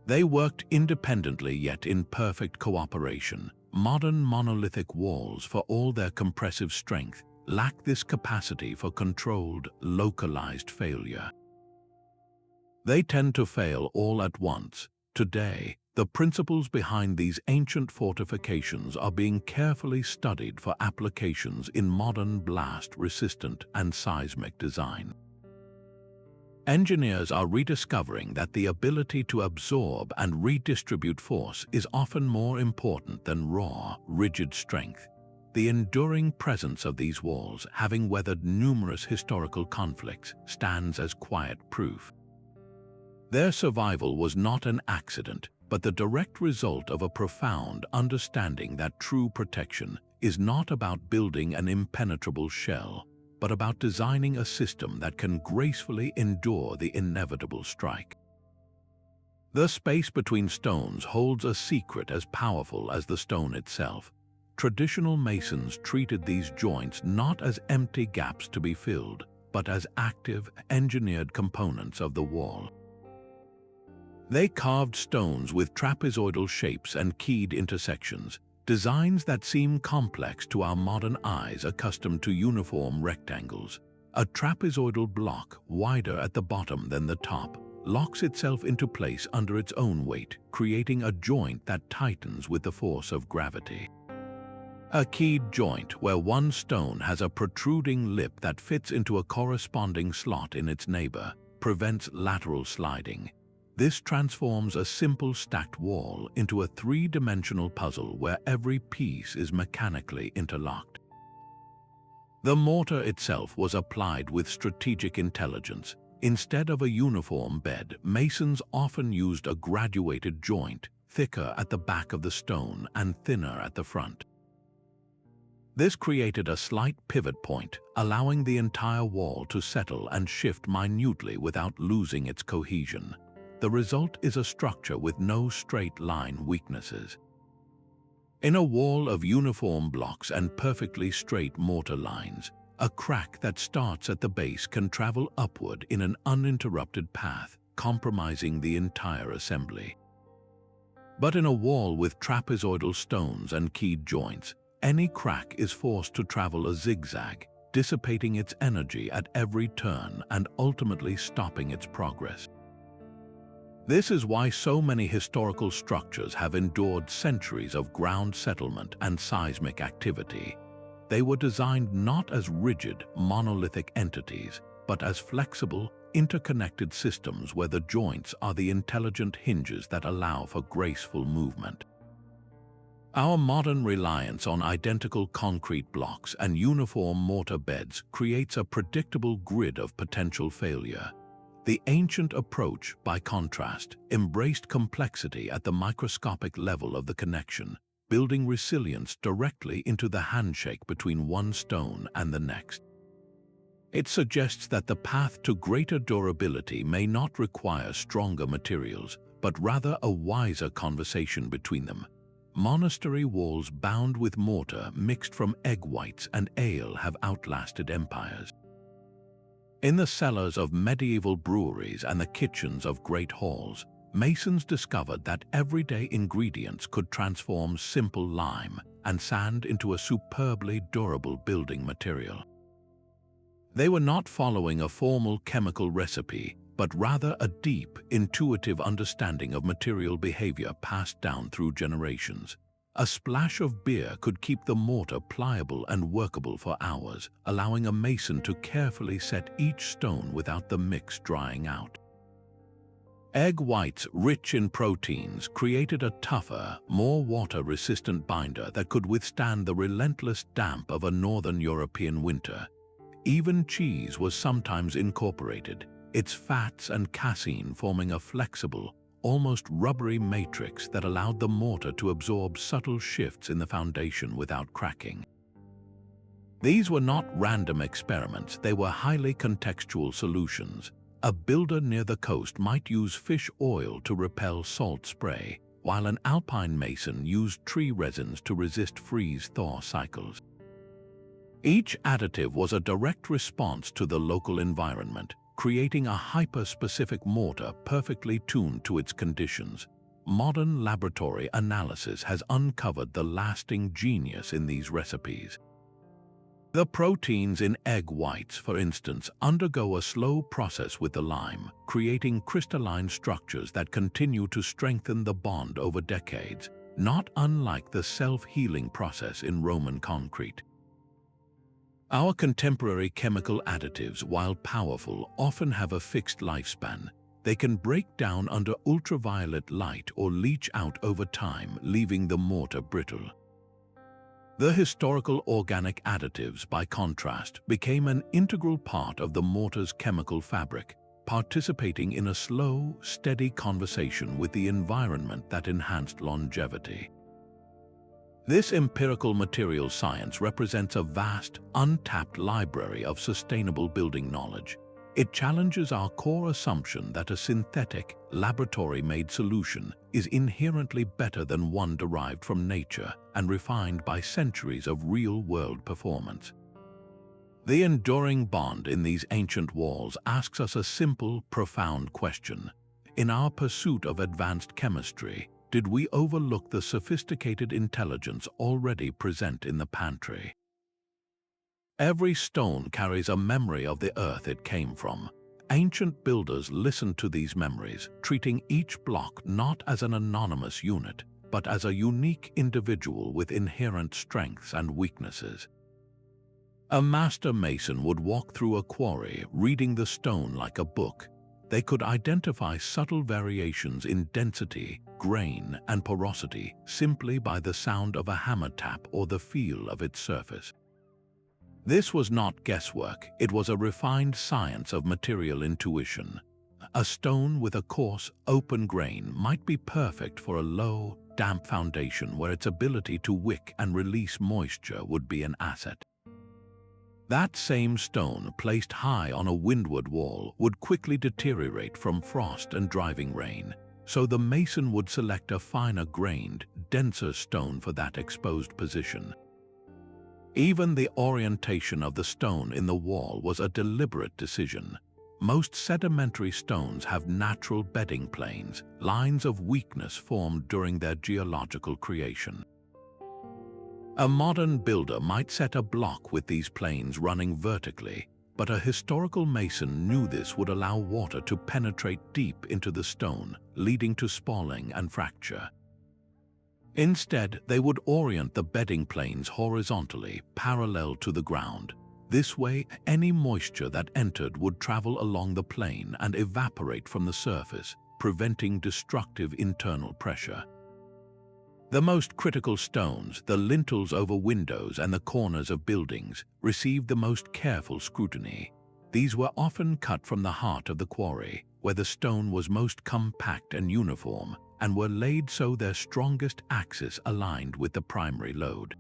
They worked independently yet in perfect cooperation. Modern monolithic walls, for all their compressive strength, lack this capacity for controlled, localized failure. They tend to fail all at once. Today, the principles behind these ancient fortifications are being carefully studied for applications in modern blast-resistant and seismic design. Engineers are rediscovering that the ability to absorb and redistribute force is often more important than raw, rigid strength. The enduring presence of these walls, having weathered numerous historical conflicts, stands as quiet proof. Their survival was not an accident, but the direct result of a profound understanding that true protection is not about building an impenetrable shell, but about designing a system that can gracefully endure the inevitable strike. The space between stones holds a secret as powerful as the stone itself. Traditional masons treated these joints not as empty gaps to be filled, but as active, engineered components of the wall. They carved stones with trapezoidal shapes and keyed intersections, designs that seem complex to our modern eyes accustomed to uniform rectangles. A trapezoidal block, wider at the bottom than the top, locks itself into place under its own weight, creating a joint that tightens with the force of gravity. A keyed joint, where one stone has a protruding lip that fits into a corresponding slot in its neighbor, prevents lateral sliding. This transforms a simple stacked wall into a three-dimensional puzzle where every piece is mechanically interlocked. The mortar itself was applied with strategic intelligence. Instead of a uniform bed, masons often used a graduated joint, thicker at the back of the stone and thinner at the front. This created a slight pivot point, allowing the entire wall to settle and shift minutely without losing its cohesion. The result is a structure with no straight line weaknesses. In a wall of uniform blocks and perfectly straight mortar lines, a crack that starts at the base can travel upward in an uninterrupted path, compromising the entire assembly. But in a wall with trapezoidal stones and keyed joints, any crack is forced to travel a zigzag, dissipating its energy at every turn and ultimately stopping its progress. This is why so many historical structures have endured centuries of ground settlement and seismic activity. They were designed not as rigid, monolithic entities, but as flexible, interconnected systems where the joints are the intelligent hinges that allow for graceful movement. Our modern reliance on identical concrete blocks and uniform mortar beds creates a predictable grid of potential failure. The ancient approach, by contrast, embraced complexity at the microscopic level of the connection, building resilience directly into the handshake between one stone and the next. It suggests that the path to greater durability may not require stronger materials, but rather a wiser conversation between them. Monastery walls bound with mortar mixed from egg whites and ale have outlasted empires. In the cellars of medieval breweries and the kitchens of great halls, masons discovered that everyday ingredients could transform simple lime and sand into a superbly durable building material. They were not following a formal chemical recipe, but rather a deep, intuitive understanding of material behavior passed down through generations. A splash of beer could keep the mortar pliable and workable for hours, allowing a mason to carefully set each stone without the mix drying out. Egg whites rich in proteins created a tougher, more water-resistant binder that could withstand the relentless damp of a northern European winter. Even cheese was sometimes incorporated, its fats and casein forming a flexible, almost rubbery matrix that allowed the mortar to absorb subtle shifts in the foundation without cracking. These were not random experiments, they were highly contextual solutions. A builder near the coast might use fish oil to repel salt spray, while an alpine mason used tree resins to resist freeze-thaw cycles. Each additive was a direct response to the local environment, creating a hyper-specific mortar perfectly tuned to its conditions. Modern laboratory analysis has uncovered the lasting genius in these recipes. The proteins in egg whites, for instance, undergo a slow process with the lime, creating crystalline structures that continue to strengthen the bond over decades, not unlike the self-healing process in Roman concrete. Our contemporary chemical additives, while powerful, often have a fixed lifespan. They can break down under ultraviolet light or leach out over time, leaving the mortar brittle. The historical organic additives, by contrast, became an integral part of the mortar's chemical fabric, participating in a slow, steady conversation with the environment that enhanced longevity. This empirical material science represents a vast, untapped library of sustainable building knowledge. It challenges our core assumption that a synthetic, laboratory-made solution is inherently better than one derived from nature and refined by centuries of real-world performance. The enduring bond in these ancient walls asks us a simple, profound question. In our pursuit of advanced chemistry, did we overlook the sophisticated intelligence already present in the pantry? Every stone carries a memory of the earth it came from. Ancient builders listened to these memories, treating each block not as an anonymous unit, but as a unique individual with inherent strengths and weaknesses. A master mason would walk through a quarry, reading the stone like a book. They could identify subtle variations in density, grain, and porosity simply by the sound of a hammer tap or the feel of its surface. This was not guesswork, it was a refined science of material intuition. A stone with a coarse, open grain might be perfect for a low, damp foundation where its ability to wick and release moisture would be an asset. That same stone, placed high on a windward wall, would quickly deteriorate from frost and driving rain, so the mason would select a finer-grained, denser stone for that exposed position. Even the orientation of the stone in the wall was a deliberate decision. Most sedimentary stones have natural bedding planes, lines of weakness formed during their geological creation. A modern builder might set a block with these planes running vertically, but a historical mason knew this would allow water to penetrate deep into the stone, leading to spalling and fracture. Instead, they would orient the bedding planes horizontally, parallel to the ground. This way, any moisture that entered would travel along the plane and evaporate from the surface, preventing destructive internal pressure. The most critical stones, the lintels over windows and the corners of buildings, received the most careful scrutiny. These were often cut from the heart of the quarry, where the stone was most compact and uniform, and were laid so their strongest axis aligned with the primary load.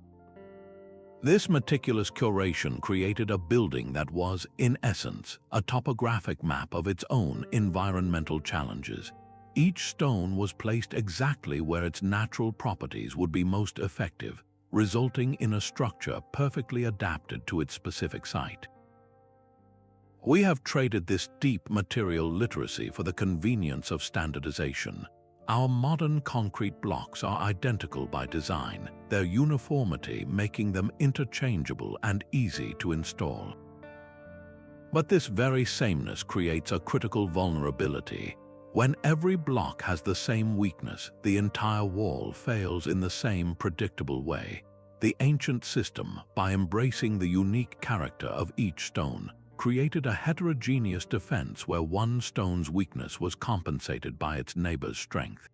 This meticulous curation created a building that was, in essence, a topographic map of its own environmental challenges. Each stone was placed exactly where its natural properties would be most effective, resulting in a structure perfectly adapted to its specific site. We have traded this deep material literacy for the convenience of standardization. Our modern concrete blocks are identical by design, their uniformity making them interchangeable and easy to install. But this very sameness creates a critical vulnerability. When every block has the same weakness, the entire wall fails in the same predictable way. The ancient system, by embracing the unique character of each stone, created a heterogeneous defense where one stone's weakness was compensated by its neighbor's strength.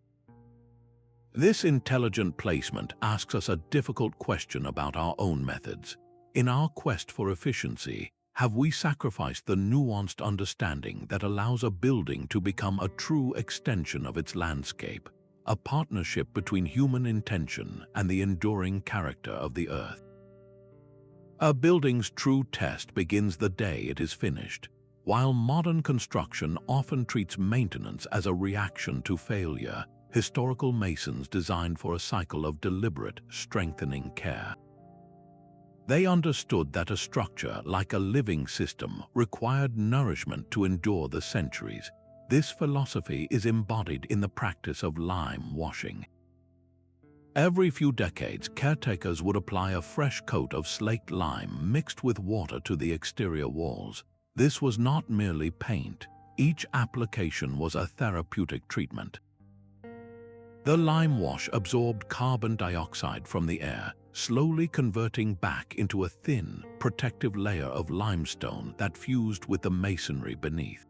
This intelligent placement asks us a difficult question about our own methods. In our quest for efficiency, have we sacrificed the nuanced understanding that allows a building to become a true extension of its landscape, a partnership between human intention and the enduring character of the earth? A building's true test begins the day it is finished. While modern construction often treats maintenance as a reaction to failure, historical masons designed for a cycle of deliberate, strengthening care. They understood that a structure, like a living system, required nourishment to endure the centuries. This philosophy is embodied in the practice of lime washing. Every few decades, caretakers would apply a fresh coat of slaked lime mixed with water to the exterior walls. This was not merely paint. Each application was a therapeutic treatment. The lime wash absorbed carbon dioxide from the air, slowly converting back into a thin, protective layer of limestone that fused with the masonry beneath.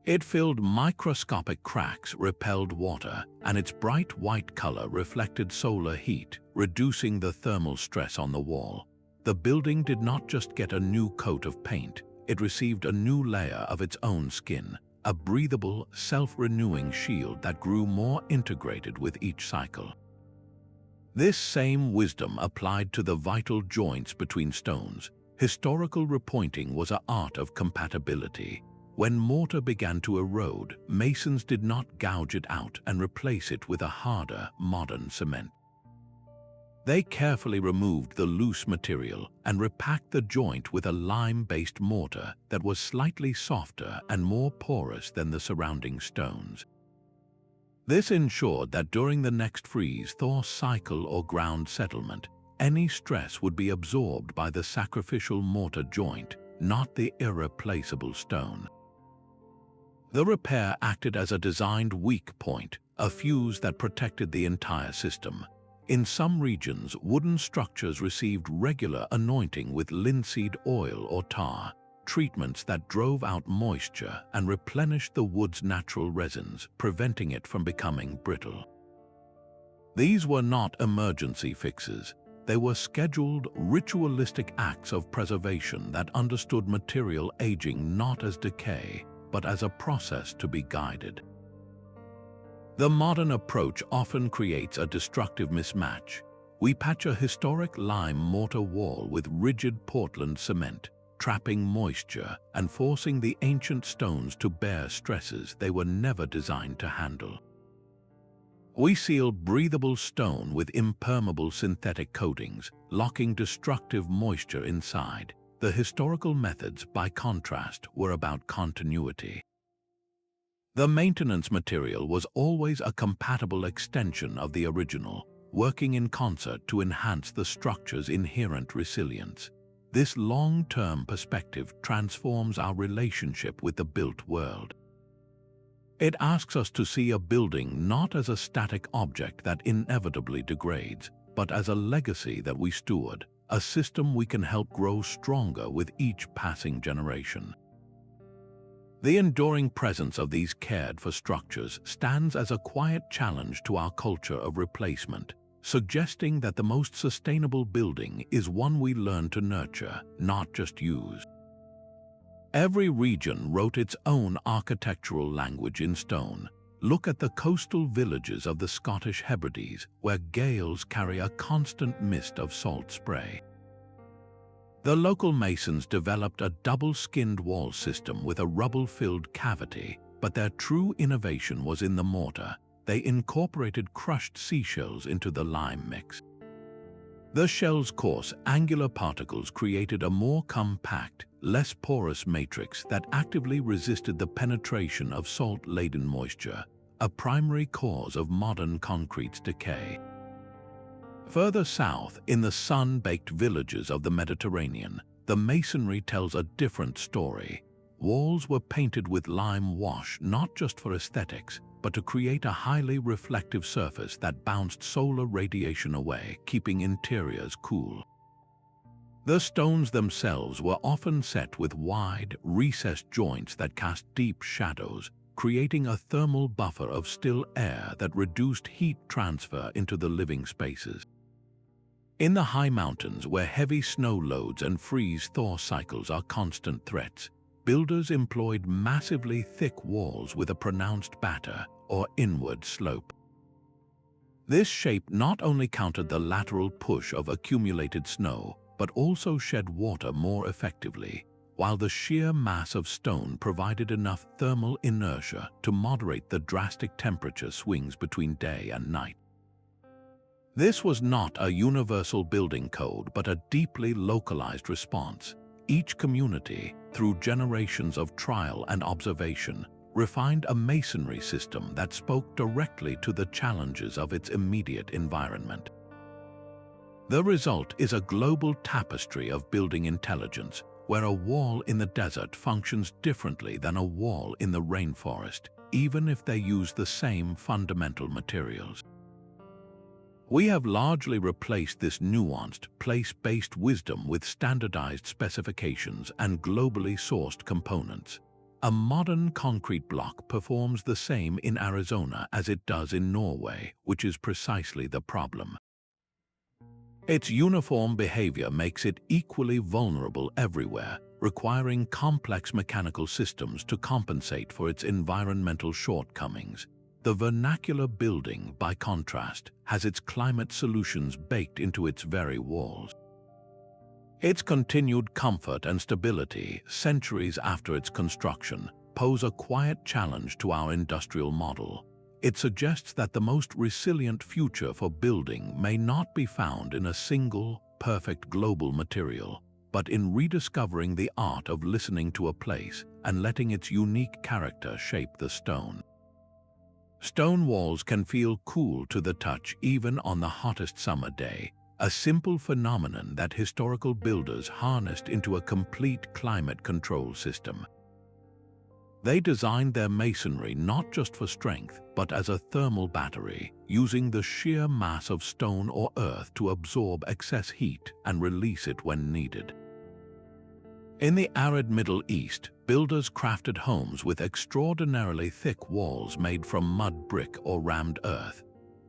It filled microscopic cracks, repelled water, and its bright white color reflected solar heat, reducing the thermal stress on the wall. The building did not just get a new coat of paint, it received a new layer of its own skin, a breathable, self-renewing shield that grew more integrated with each cycle. This same wisdom applied to the vital joints between stones. Historical repointing was an art of compatibility. When mortar began to erode, masons did not gouge it out and replace it with a harder, modern cement. They carefully removed the loose material and repacked the joint with a lime-based mortar that was slightly softer and more porous than the surrounding stones. This ensured that during the next freeze-thaw cycle or ground settlement, any stress would be absorbed by the sacrificial mortar joint, not the irreplaceable stone. The repair acted as a designed weak point, a fuse that protected the entire system. In some regions, wooden structures received regular anointing with linseed oil or tar, treatments that drove out moisture and replenished the wood's natural resins, preventing it from becoming brittle. These were not emergency fixes. They were scheduled, ritualistic acts of preservation that understood material aging not as decay, but as a process to be guided. The modern approach often creates a destructive mismatch. We patch a historic lime mortar wall with rigid Portland cement, trapping moisture and forcing the ancient stones to bear stresses they were never designed to handle. We seal breathable stone with impermeable synthetic coatings, locking destructive moisture inside. The historical methods, by contrast, were about continuity. The maintenance material was always a compatible extension of the original, working in concert to enhance the structure's inherent resilience. This long-term perspective transforms our relationship with the built world. It asks us to see a building not as a static object that inevitably degrades, but as a legacy that we steward, a system we can help grow stronger with each passing generation. The enduring presence of these cared-for structures stands as a quiet challenge to our culture of replacement, suggesting that the most sustainable building is one we learn to nurture, not just use. Every region wrote its own architectural language in stone. Look at the coastal villages of the Scottish Hebrides, where gales carry a constant mist of salt spray. The local masons developed a double-skinned wall system with a rubble-filled cavity, but their true innovation was in the mortar. They incorporated crushed seashells into the lime mix. The shell's coarse, angular particles created a more compact, less porous matrix that actively resisted the penetration of salt-laden moisture, a primary cause of modern concrete's decay. Further south, in the sun-baked villages of the Mediterranean, the masonry tells a different story. Walls were painted with lime wash not just for aesthetics, but to create a highly reflective surface that bounced solar radiation away, keeping interiors cool. The stones themselves were often set with wide, recessed joints that cast deep shadows, creating a thermal buffer of still air that reduced heat transfer into the living spaces. In the high mountains, where heavy snow loads and freeze-thaw cycles are constant threats, builders employed massively thick walls with a pronounced batter or inward slope. This shape not only countered the lateral push of accumulated snow, but also shed water more effectively, while the sheer mass of stone provided enough thermal inertia to moderate the drastic temperature swings between day and night. This was not a universal building code, but a deeply localized response. Each community, through generations of trial and observation, refined a masonry system that spoke directly to the challenges of its immediate environment. The result is a global tapestry of building intelligence, where a wall in the desert functions differently than a wall in the rainforest, even if they use the same fundamental materials. We have largely replaced this nuanced, place-based wisdom with standardized specifications and globally sourced components. A modern concrete block performs the same in Arizona as it does in Norway, which is precisely the problem. Its uniform behavior makes it equally vulnerable everywhere, requiring complex mechanical systems to compensate for its environmental shortcomings. The vernacular building, by contrast, has its climate solutions baked into its very walls. Its continued comfort and stability, centuries after its construction, pose a quiet challenge to our industrial model. It suggests that the most resilient future for building may not be found in a single, perfect global material, but in rediscovering the art of listening to a place and letting its unique character shape the stone. Stone walls can feel cool to the touch even on the hottest summer day, a simple phenomenon that historical builders harnessed into a complete climate control system. They designed their masonry not just for strength, but as a thermal battery, using the sheer mass of stone or earth to absorb excess heat and release it when needed. In the arid Middle East, builders crafted homes with extraordinarily thick walls made from mud brick or rammed earth.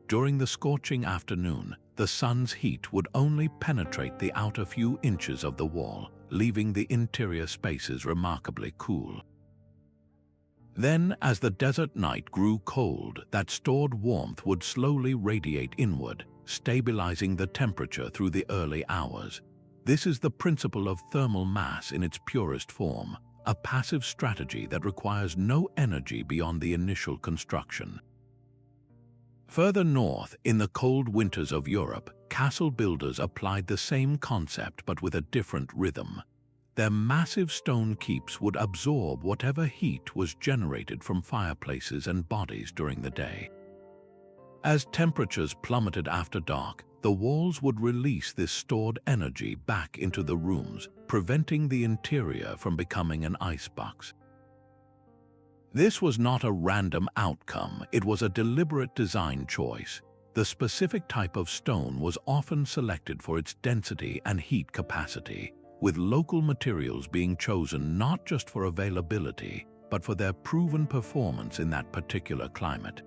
During the scorching afternoon, the sun's heat would only penetrate the outer few inches of the wall, leaving the interior spaces remarkably cool. Then, as the desert night grew cold, that stored warmth would slowly radiate inward, stabilizing the temperature through the early hours. This is the principle of thermal mass in its purest form, a passive strategy that requires no energy beyond the initial construction. Further north, in the cold winters of Europe, castle builders applied the same concept but with a different rhythm. Their massive stone keeps would absorb whatever heat was generated from fireplaces and bodies during the day. As temperatures plummeted after dark, the walls would release this stored energy back into the rooms, preventing the interior from becoming an icebox. This was not a random outcome, it was a deliberate design choice. The specific type of stone was often selected for its density and heat capacity, with local materials being chosen not just for availability, but for their proven performance in that particular climate.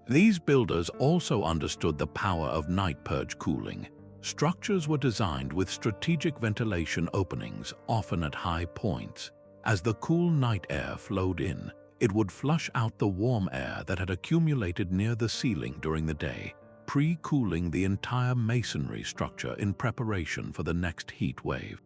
These builders also understood the power of night purge cooling. Structures were designed with strategic ventilation openings, often at high points. As the cool night air flowed in, it would flush out the warm air that had accumulated near the ceiling during the day, pre-cooling the entire masonry structure in preparation for the next heat wave.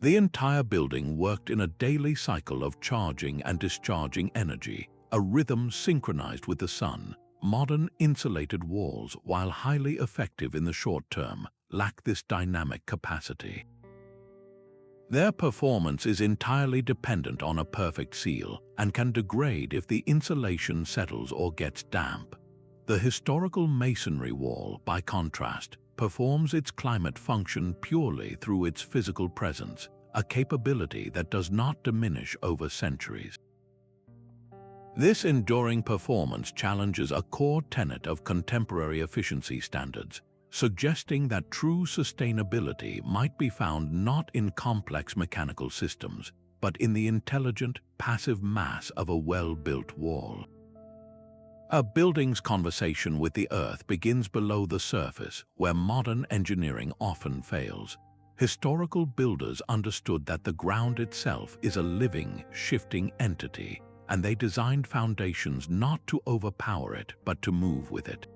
The entire building worked in a daily cycle of charging and discharging energy, a rhythm synchronized with the sun. Modern insulated walls, while highly effective in the short term, lack this dynamic capacity. Their performance is entirely dependent on a perfect seal and can degrade if the insulation settles or gets damp. The historical masonry wall, by contrast, performs its climate function purely through its physical presence, a capability that does not diminish over centuries. This enduring performance challenges a core tenet of contemporary efficiency standards, suggesting that true sustainability might be found not in complex mechanical systems, but in the intelligent, passive mass of a well-built wall. A building's conversation with the earth begins below the surface, where modern engineering often fails. Historical builders understood that the ground itself is a living, shifting entity, and they designed foundations not to overpower it, but to move with it.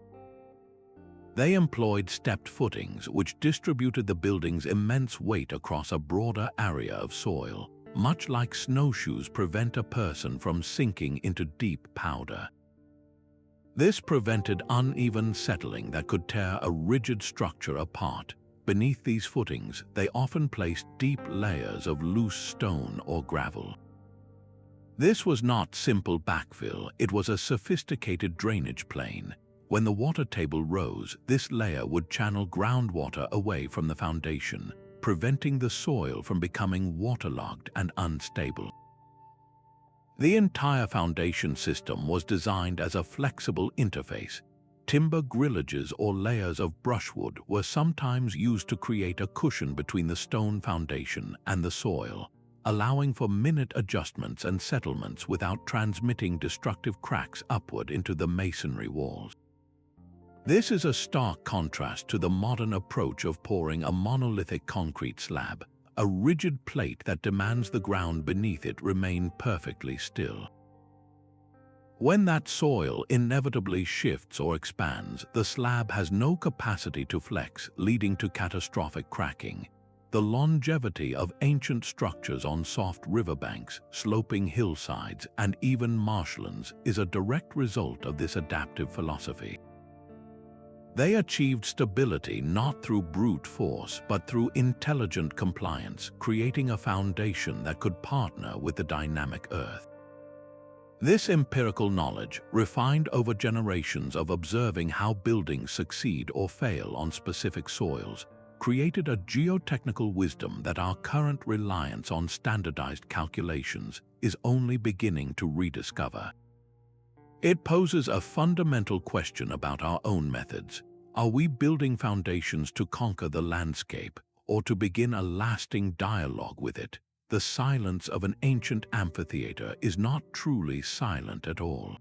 They employed stepped footings, which distributed the building's immense weight across a broader area of soil, much like snowshoes prevent a person from sinking into deep powder. This prevented uneven settling that could tear a rigid structure apart. Beneath these footings, they often placed deep layers of loose stone or gravel. This was not simple backfill, it was a sophisticated drainage plane. When the water table rose, this layer would channel groundwater away from the foundation, preventing the soil from becoming waterlogged and unstable. The entire foundation system was designed as a flexible interface. Timber grillages or layers of brushwood were sometimes used to create a cushion between the stone foundation and the soil, allowing for minute adjustments and settlements without transmitting destructive cracks upward into the masonry walls. This is a stark contrast to the modern approach of pouring a monolithic concrete slab, a rigid plate that demands the ground beneath it remain perfectly still. When that soil inevitably shifts or expands, the slab has no capacity to flex, leading to catastrophic cracking. The longevity of ancient structures on soft riverbanks, sloping hillsides, and even marshlands is a direct result of this adaptive philosophy. They achieved stability not through brute force, but through intelligent compliance, creating a foundation that could partner with the dynamic earth. This empirical knowledge, refined over generations of observing how buildings succeed or fail on specific soils, created a geotechnical wisdom that our current reliance on standardized calculations is only beginning to rediscover. It poses a fundamental question about our own methods. Are we building foundations to conquer the landscape or to begin a lasting dialogue with it? The silence of an ancient amphitheater is not truly silent at all.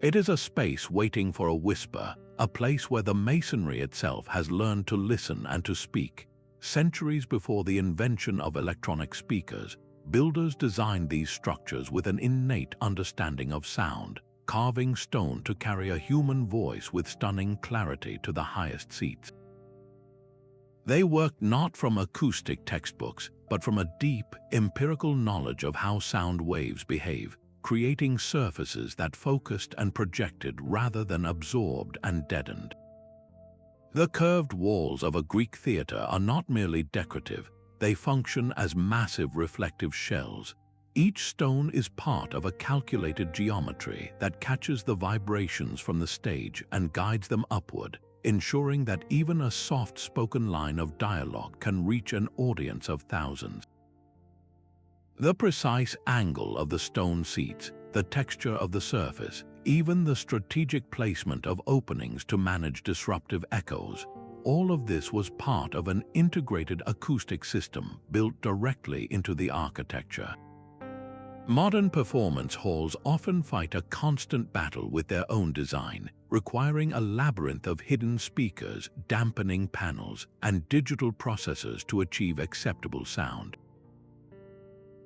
It is a space waiting for a whisper, a place where the masonry itself has learned to listen and to speak. Centuries before the invention of electronic speakers, builders designed these structures with an innate understanding of sound, carving stone to carry a human voice with stunning clarity to the highest seats. They worked not from acoustic textbooks, but from a deep, empirical knowledge of how sound waves behave, creating surfaces that focused and projected rather than absorbed and deadened. The curved walls of a Greek theater are not merely decorative, they function as massive reflective shells. Each stone is part of a calculated geometry that catches the vibrations from the stage and guides them upward, ensuring that even a soft-spoken line of dialogue can reach an audience of thousands. The precise angle of the stone seats, the texture of the surface, even the strategic placement of openings to manage disruptive echoes, all of this was part of an integrated acoustic system built directly into the architecture. Modern performance halls often fight a constant battle with their own design, requiring a labyrinth of hidden speakers, dampening panels, and digital processors to achieve acceptable sound.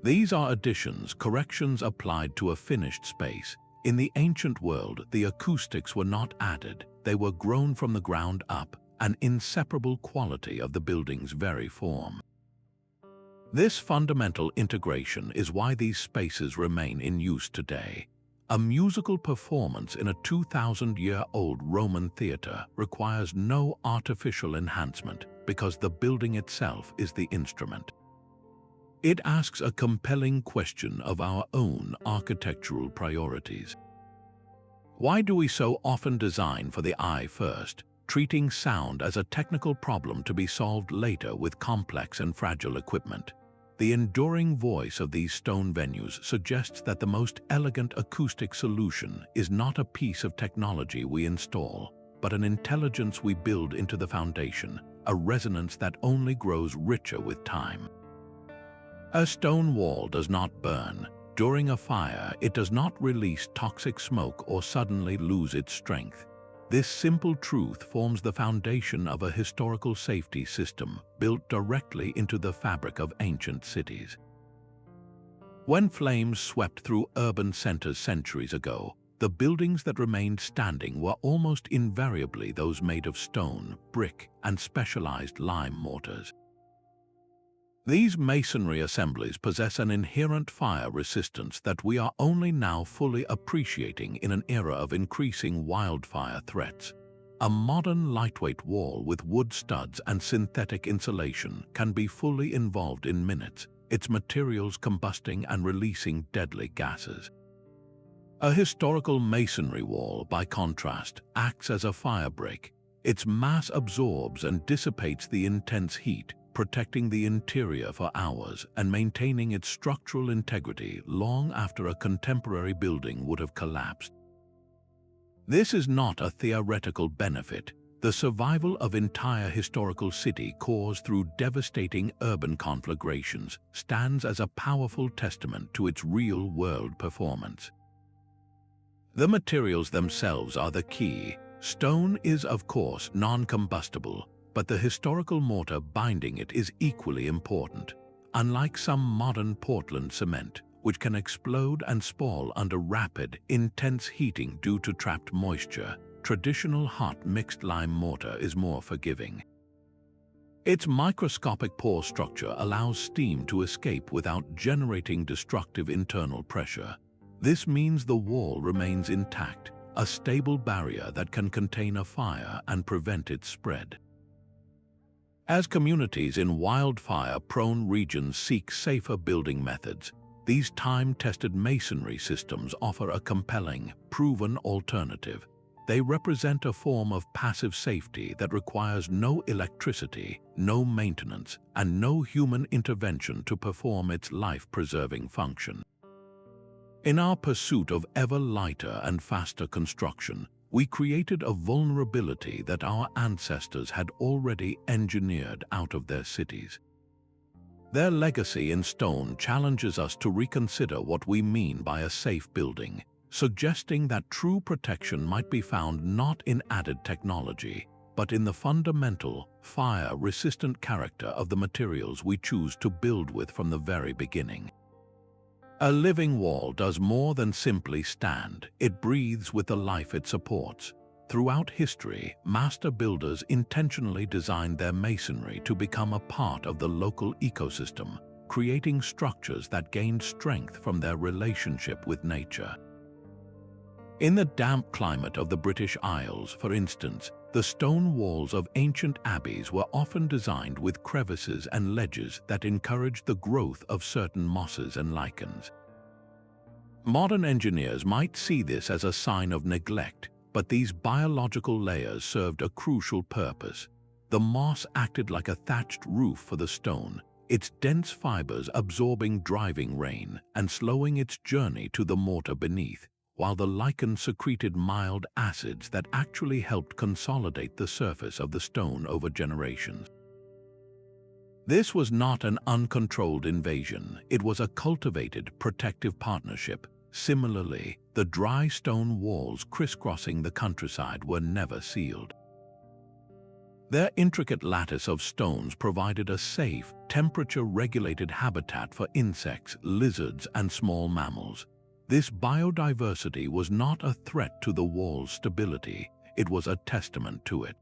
These are additions, corrections applied to a finished space. In the ancient world, the acoustics were not added, they were grown from the ground up, an inseparable quality of the building's very form. This fundamental integration is why these spaces remain in use today. A musical performance in a 2,000-year-old Roman theater requires no artificial enhancement because the building itself is the instrument. It asks a compelling question of our own architectural priorities. Why do we so often design for the eye first, treating sound as a technical problem to be solved later with complex and fragile equipment? The enduring voice of these stone venues suggests that the most elegant acoustic solution is not a piece of technology we install, but an intelligence we build into the foundation, a resonance that only grows richer with time. A stone wall does not burn. During a fire, it does not release toxic smoke or suddenly lose its strength. This simple truth forms the foundation of a historical safety system built directly into the fabric of ancient cities. When flames swept through urban centers centuries ago, the buildings that remained standing were almost invariably those made of stone, brick, and specialized lime mortars. These masonry assemblies possess an inherent fire resistance that we are only now fully appreciating in an era of increasing wildfire threats. A modern lightweight wall with wood studs and synthetic insulation can be fully involved in minutes, its materials combusting and releasing deadly gases. A historical masonry wall, by contrast, acts as a fire break. Its mass absorbs and dissipates the intense heat, protecting the interior for hours and maintaining its structural integrity long after a contemporary building would have collapsed. This is not a theoretical benefit. The survival of entire historical city cores through devastating urban conflagrations stands as a powerful testament to its real-world performance. The materials themselves are the key. Stone is, of course, non-combustible, but the historical mortar binding it is equally important. Unlike some modern Portland cement, which can explode and spall under rapid, intense heating due to trapped moisture, traditional hot mixed lime mortar is more forgiving. Its microscopic pore structure allows steam to escape without generating destructive internal pressure. This means the wall remains intact, a stable barrier that can contain a fire and prevent its spread. As communities in wildfire-prone regions seek safer building methods, these time-tested masonry systems offer a compelling, proven alternative. They represent a form of passive safety that requires no electricity, no maintenance, and no human intervention to perform its life-preserving function. In our pursuit of ever lighter and faster construction, we created a vulnerability that our ancestors had already engineered out of their cities. Their legacy in stone challenges us to reconsider what we mean by a safe building, suggesting that true protection might be found not in added technology, but in the fundamental, fire-resistant character of the materials we choose to build with from the very beginning. A living wall does more than simply stand. It breathes with the life it supports. Throughout history, master builders intentionally designed their masonry to become a part of the local ecosystem, creating structures that gained strength from their relationship with nature. In the damp climate of the British Isles, for instance, the stone walls of ancient abbeys were often designed with crevices and ledges that encouraged the growth of certain mosses and lichens. Modern engineers might see this as a sign of neglect, but these biological layers served a crucial purpose. The moss acted like a thatched roof for the stone, its dense fibers absorbing driving rain and slowing its journey to the mortar beneath, while the lichen secreted mild acids that actually helped consolidate the surface of the stone over generations. This was not an uncontrolled invasion, it was a cultivated, protective partnership. Similarly, the dry stone walls crisscrossing the countryside were never sealed. Their intricate lattice of stones provided a safe, temperature-regulated habitat for insects, lizards, and small mammals. This biodiversity was not a threat to the wall's stability, it was a testament to it.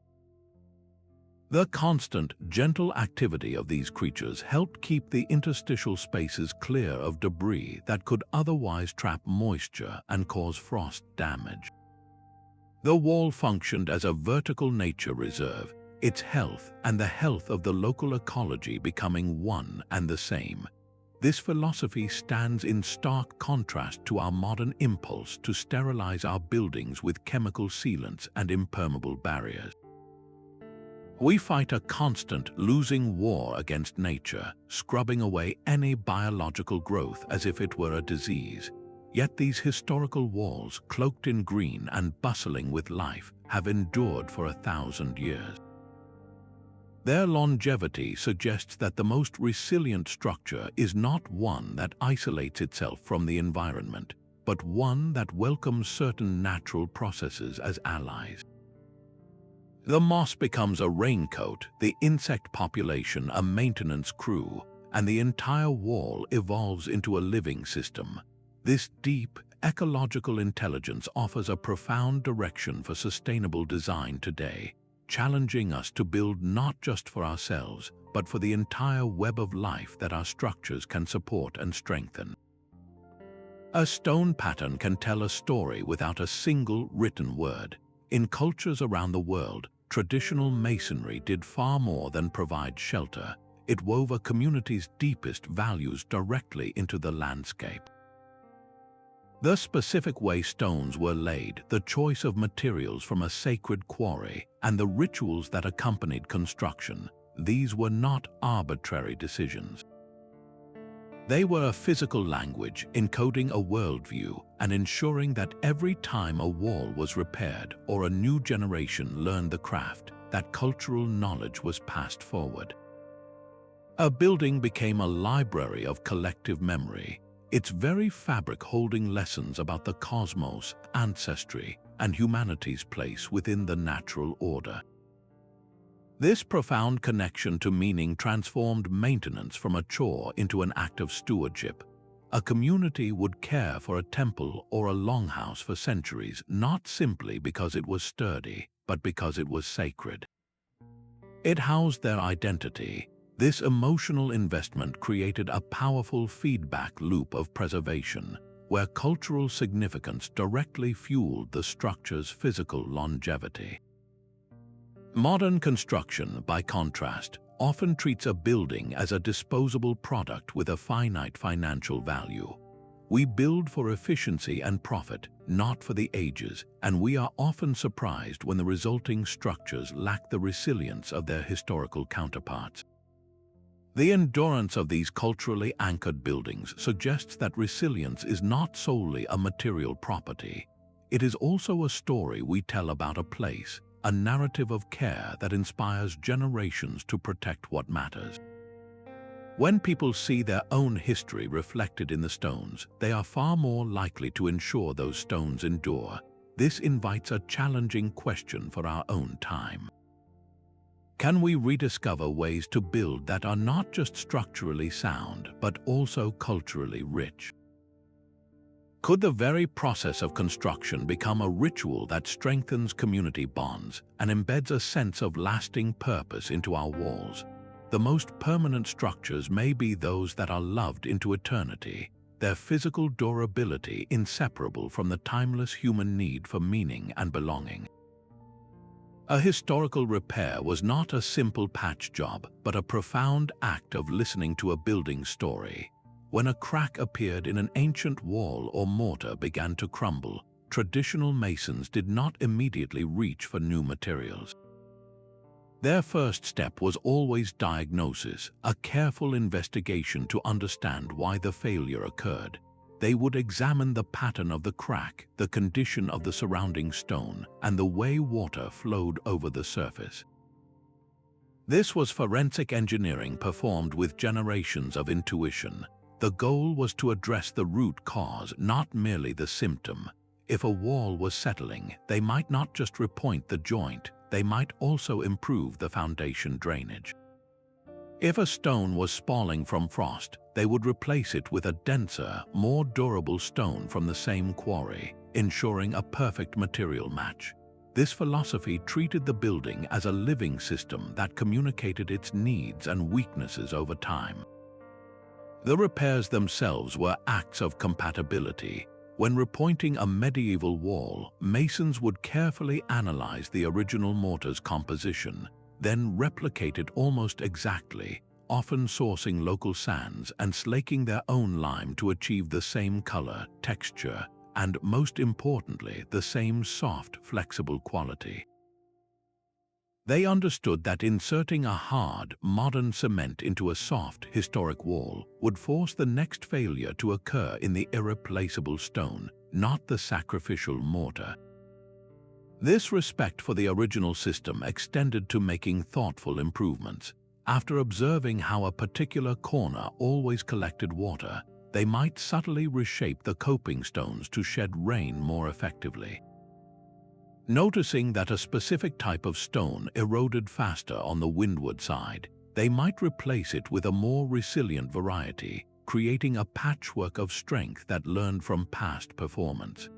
The constant, gentle activity of these creatures helped keep the interstitial spaces clear of debris that could otherwise trap moisture and cause frost damage. The wall functioned as a vertical nature reserve, its health and the health of the local ecology becoming one and the same. This philosophy stands in stark contrast to our modern impulse to sterilize our buildings with chemical sealants and impermeable barriers. We fight a constant, losing war against nature, scrubbing away any biological growth as if it were a disease. Yet these historical walls, cloaked in green and bustling with life, have endured for 1,000 years. Their longevity suggests that the most resilient structure is not one that isolates itself from the environment, but one that welcomes certain natural processes as allies. The moss becomes a raincoat, the insect population a maintenance crew, and the entire wall evolves into a living system. This deep, ecological intelligence offers a profound direction for sustainable design today, challenging us to build not just for ourselves, but for the entire web of life that our structures can support and strengthen. A stone pattern can tell a story without a single written word. In cultures around the world, traditional masonry did far more than provide shelter. it wove a community's deepest values directly into the landscape. The specific way stones were laid, the choice of materials from a sacred quarry, and the rituals that accompanied construction, these were not arbitrary decisions. They were a physical language encoding a worldview and ensuring that every time a wall was repaired or a new generation learned the craft, that cultural knowledge was passed forward. A building became a library of collective memory, its very fabric holding lessons about the cosmos, ancestry, and humanity's place within the natural order. This profound connection to meaning transformed maintenance from a chore into an act of stewardship. A community would care for a temple or a longhouse for centuries, not simply because it was sturdy, but because it was sacred. It housed their identity. This emotional investment created a powerful feedback loop of preservation, where cultural significance directly fueled the structure's physical longevity. Modern construction, by contrast, often treats a building as a disposable product with a finite financial value. We build for efficiency and profit, not for the ages, and we are often surprised when the resulting structures lack the resilience of their historical counterparts. The endurance of these culturally anchored buildings suggests that resilience is not solely a material property. It is also a story we tell about a place, a narrative of care that inspires generations to protect what matters. When people see their own history reflected in the stones, they are far more likely to ensure those stones endure. This invites a challenging question for our own time. Can we rediscover ways to build that are not just structurally sound, but also culturally rich? Could the very process of construction become a ritual that strengthens community bonds and embeds a sense of lasting purpose into our walls? The most permanent structures may be those that are loved into eternity, their physical durability inseparable from the timeless human need for meaning and belonging. A historical repair was not a simple patch job, but a profound act of listening to a building's story. When a crack appeared in an ancient wall or mortar began to crumble, traditional masons did not immediately reach for new materials. Their first step was always diagnosis, a careful investigation to understand why the failure occurred. They would examine the pattern of the crack, the condition of the surrounding stone, and the way water flowed over the surface. This was forensic engineering performed with generations of intuition. The goal was to address the root cause, not merely the symptom. If a wall was settling, they might not just repoint the joint, they might also improve the foundation drainage. If a stone was spalling from frost, they would replace it with a denser, more durable stone from the same quarry, ensuring a perfect material match. This philosophy treated the building as a living system that communicated its needs and weaknesses over time. The repairs themselves were acts of compatibility. When repointing a medieval wall, masons would carefully analyze the original mortar's composition, then replicate it almost exactly, often sourcing local sands and slaking their own lime to achieve the same color, texture, and most importantly, the same soft, flexible quality. They understood that inserting a hard, modern cement into a soft, historic wall would force the next failure to occur in the irreplaceable stone, not the sacrificial mortar. This respect for the original system extended to making thoughtful improvements. After observing how a particular corner always collected water, they might subtly reshape the coping stones to shed rain more effectively. Noticing that a specific type of stone eroded faster on the windward side, they might replace it with a more resilient variety, creating a patchwork of strength that learned from past performance.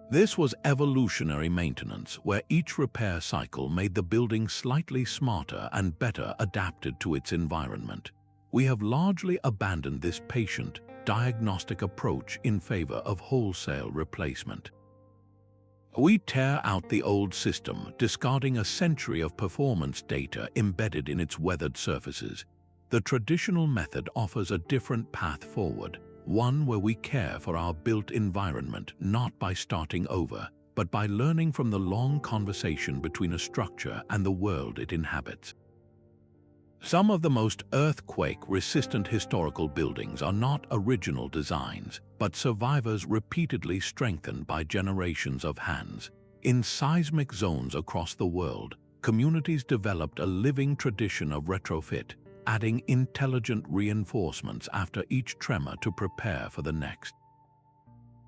This was evolutionary maintenance, where each repair cycle made the building slightly smarter and better adapted to its environment. We have largely abandoned this patient, diagnostic approach in favor of wholesale replacement. We tear out the old system, discarding a century of performance data embedded in its weathered surfaces. The traditional method offers a different path forward, one where we care for our built environment not by starting over, but by learning from the long conversation between a structure and the world it inhabits. Some of the most earthquake-resistant historical buildings are not original designs, but survivors repeatedly strengthened by generations of hands. In seismic zones across the world, communities developed a living tradition of retrofit, adding intelligent reinforcements after each tremor to prepare for the next.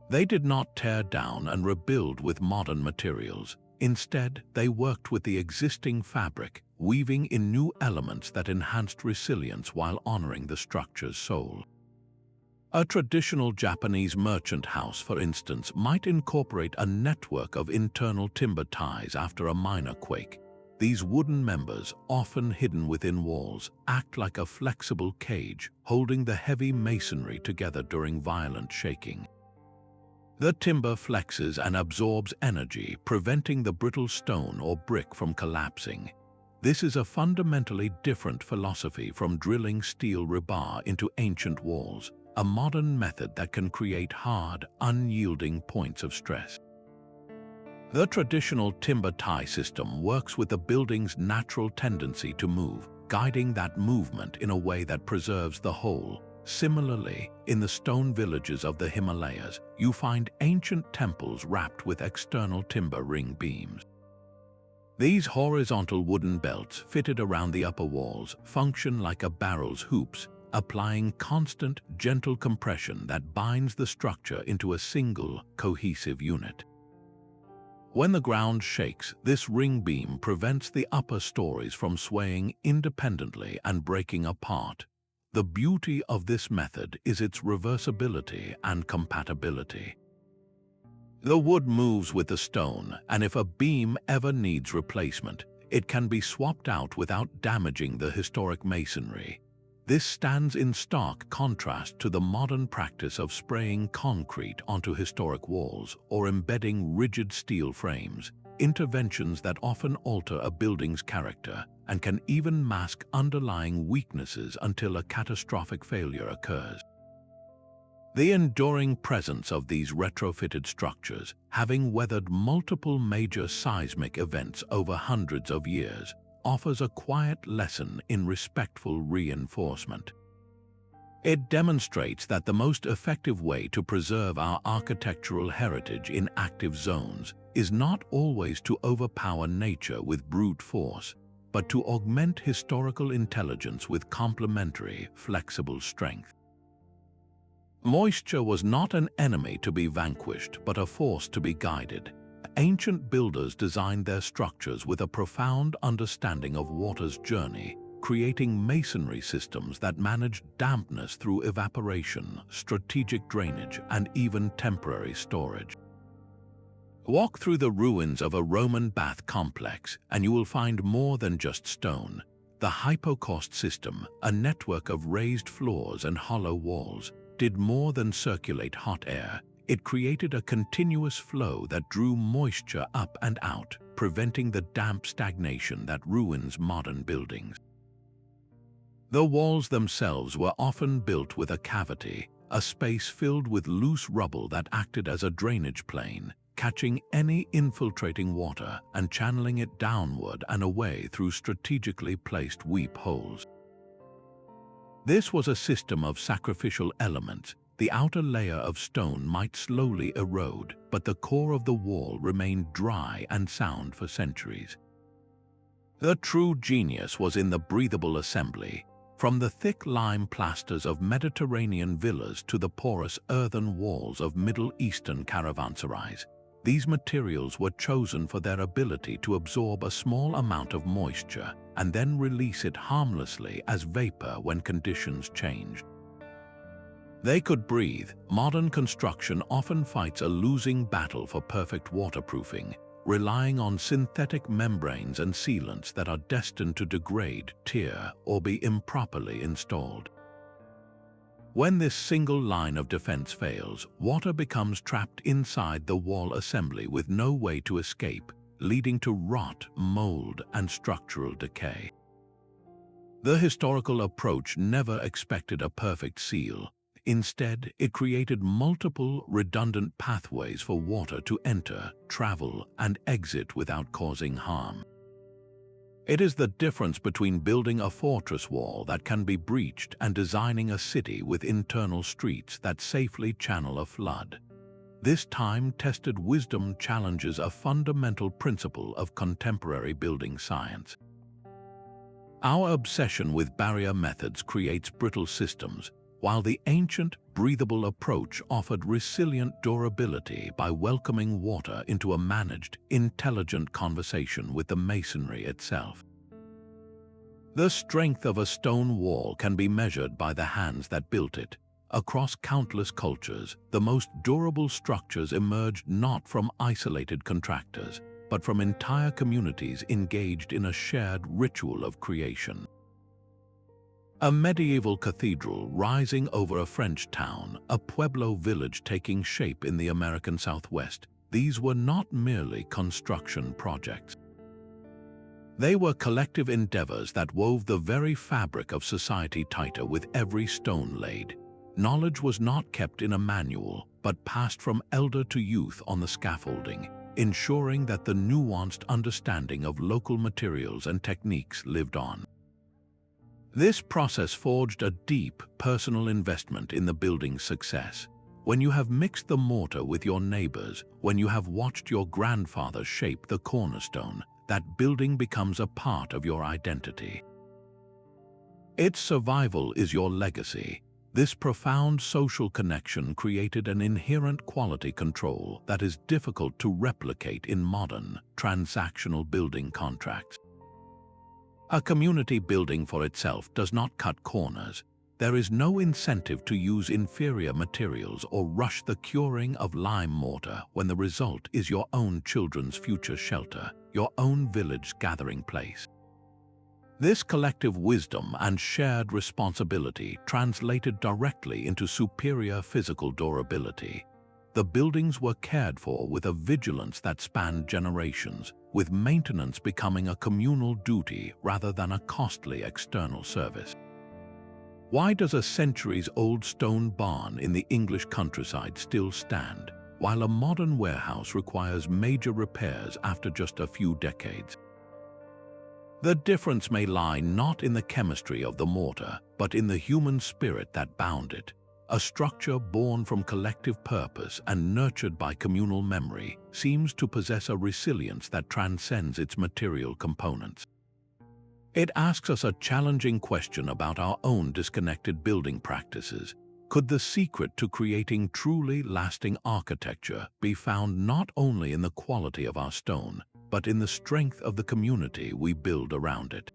They did not tear down and rebuild with modern materials. Instead, they worked with the existing fabric, weaving in new elements that enhanced resilience while honoring the structure's soul. A traditional Japanese merchant house, for instance, might incorporate a network of internal timber ties after a minor quake. These wooden members, often hidden within walls, act like a flexible cage, holding the heavy masonry together during violent shaking. The timber flexes and absorbs energy, preventing the brittle stone or brick from collapsing. This is a fundamentally different philosophy from drilling steel rebar into ancient walls, a modern method that can create hard, unyielding points of stress. The traditional timber tie system works with the building's natural tendency to move, guiding that movement in a way that preserves the whole. Similarly, in the stone villages of the Himalayas, you find ancient temples wrapped with external timber ring beams. These horizontal wooden belts fitted around the upper walls function like a barrel's hoops, applying constant, gentle compression that binds the structure into a single, cohesive unit. When the ground shakes, this ring beam prevents the upper stories from swaying independently and breaking apart. The beauty of this method is its reversibility and compatibility. The wood moves with the stone, and if a beam ever needs replacement, it can be swapped out without damaging the historic masonry. This stands in stark contrast to the modern practice of spraying concrete onto historic walls or embedding rigid steel frames, interventions that often alter a building's character and can even mask underlying weaknesses until a catastrophic failure occurs. The enduring presence of these retrofitted structures, having weathered multiple major seismic events over hundreds of years, offers a quiet lesson in respectful reinforcement. It demonstrates that the most effective way to preserve our architectural heritage in active zones is not always to overpower nature with brute force, but to augment historical intelligence with complementary, flexible strength. Moisture was not an enemy to be vanquished, but a force to be guided. Ancient builders designed their structures with a profound understanding of water's journey, creating masonry systems that managed dampness through evaporation, strategic drainage, and even temporary storage. Walk through the ruins of a Roman bath complex, and you will find more than just stone. The hypocaust system, a network of raised floors and hollow walls, did more than circulate hot air. It created a continuous flow that drew moisture up and out, preventing the damp stagnation that ruins modern buildings. The walls themselves were often built with a cavity, a space filled with loose rubble that acted as a drainage plane, catching any infiltrating water and channeling it downward and away through strategically placed weep holes. This was a system of sacrificial elements. The outer layer of stone might slowly erode, but the core of the wall remained dry and sound for centuries. The true genius was in the breathable assembly. From the thick lime plasters of Mediterranean villas to the porous earthen walls of Middle Eastern caravanserais, these materials were chosen for their ability to absorb a small amount of moisture and then release it harmlessly as vapor when conditions changed. They could breathe. Modern construction often fights a losing battle for perfect waterproofing, relying on synthetic membranes and sealants that are destined to degrade, tear, or be improperly installed. When this single line of defense fails, water becomes trapped inside the wall assembly with no way to escape, leading to rot, mold, and structural decay. The historical approach never expected a perfect seal. Instead, it created multiple redundant pathways for water to enter, travel, and exit without causing harm. It is the difference between building a fortress wall that can be breached and designing a city with internal streets that safely channel a flood. This time-tested wisdom challenges a fundamental principle of contemporary building science. Our obsession with barrier methods creates brittle systems, while the ancient, breathable approach offered resilient durability by welcoming water into a managed, intelligent conversation with the masonry itself. The strength of a stone wall can be measured by the hands that built it. Across countless cultures, the most durable structures emerged not from isolated contractors, but from entire communities engaged in a shared ritual of creation. A medieval cathedral rising over a French town, a Pueblo village taking shape in the American Southwest, these were not merely construction projects. They were collective endeavors that wove the very fabric of society tighter with every stone laid. Knowledge was not kept in a manual, but passed from elder to youth on the scaffolding, ensuring that the nuanced understanding of local materials and techniques lived on. This process forged a deep, personal investment in the building's success. When you have mixed the mortar with your neighbors, when you have watched your grandfather shape the cornerstone, that building becomes a part of your identity. Its survival is your legacy. This profound social connection created an inherent quality control that is difficult to replicate in modern, transactional building contracts. A community building for itself does not cut corners. There is no incentive to use inferior materials or rush the curing of lime mortar when the result is your own children's future shelter, your own village gathering place. This collective wisdom and shared responsibility translated directly into superior physical durability. The buildings were cared for with a vigilance that spanned generations, with maintenance becoming a communal duty rather than a costly external service. Why does a centuries-old stone barn in the English countryside still stand, while a modern warehouse requires major repairs after just a few decades? The difference may lie not in the chemistry of the mortar, but in the human spirit that bound it. A structure born from collective purpose and nurtured by communal memory seems to possess a resilience that transcends its material components. It asks us a challenging question about our own disconnected building practices. Could the secret to creating truly lasting architecture be found not only in the quality of our stone, but in the strength of the community we build around it?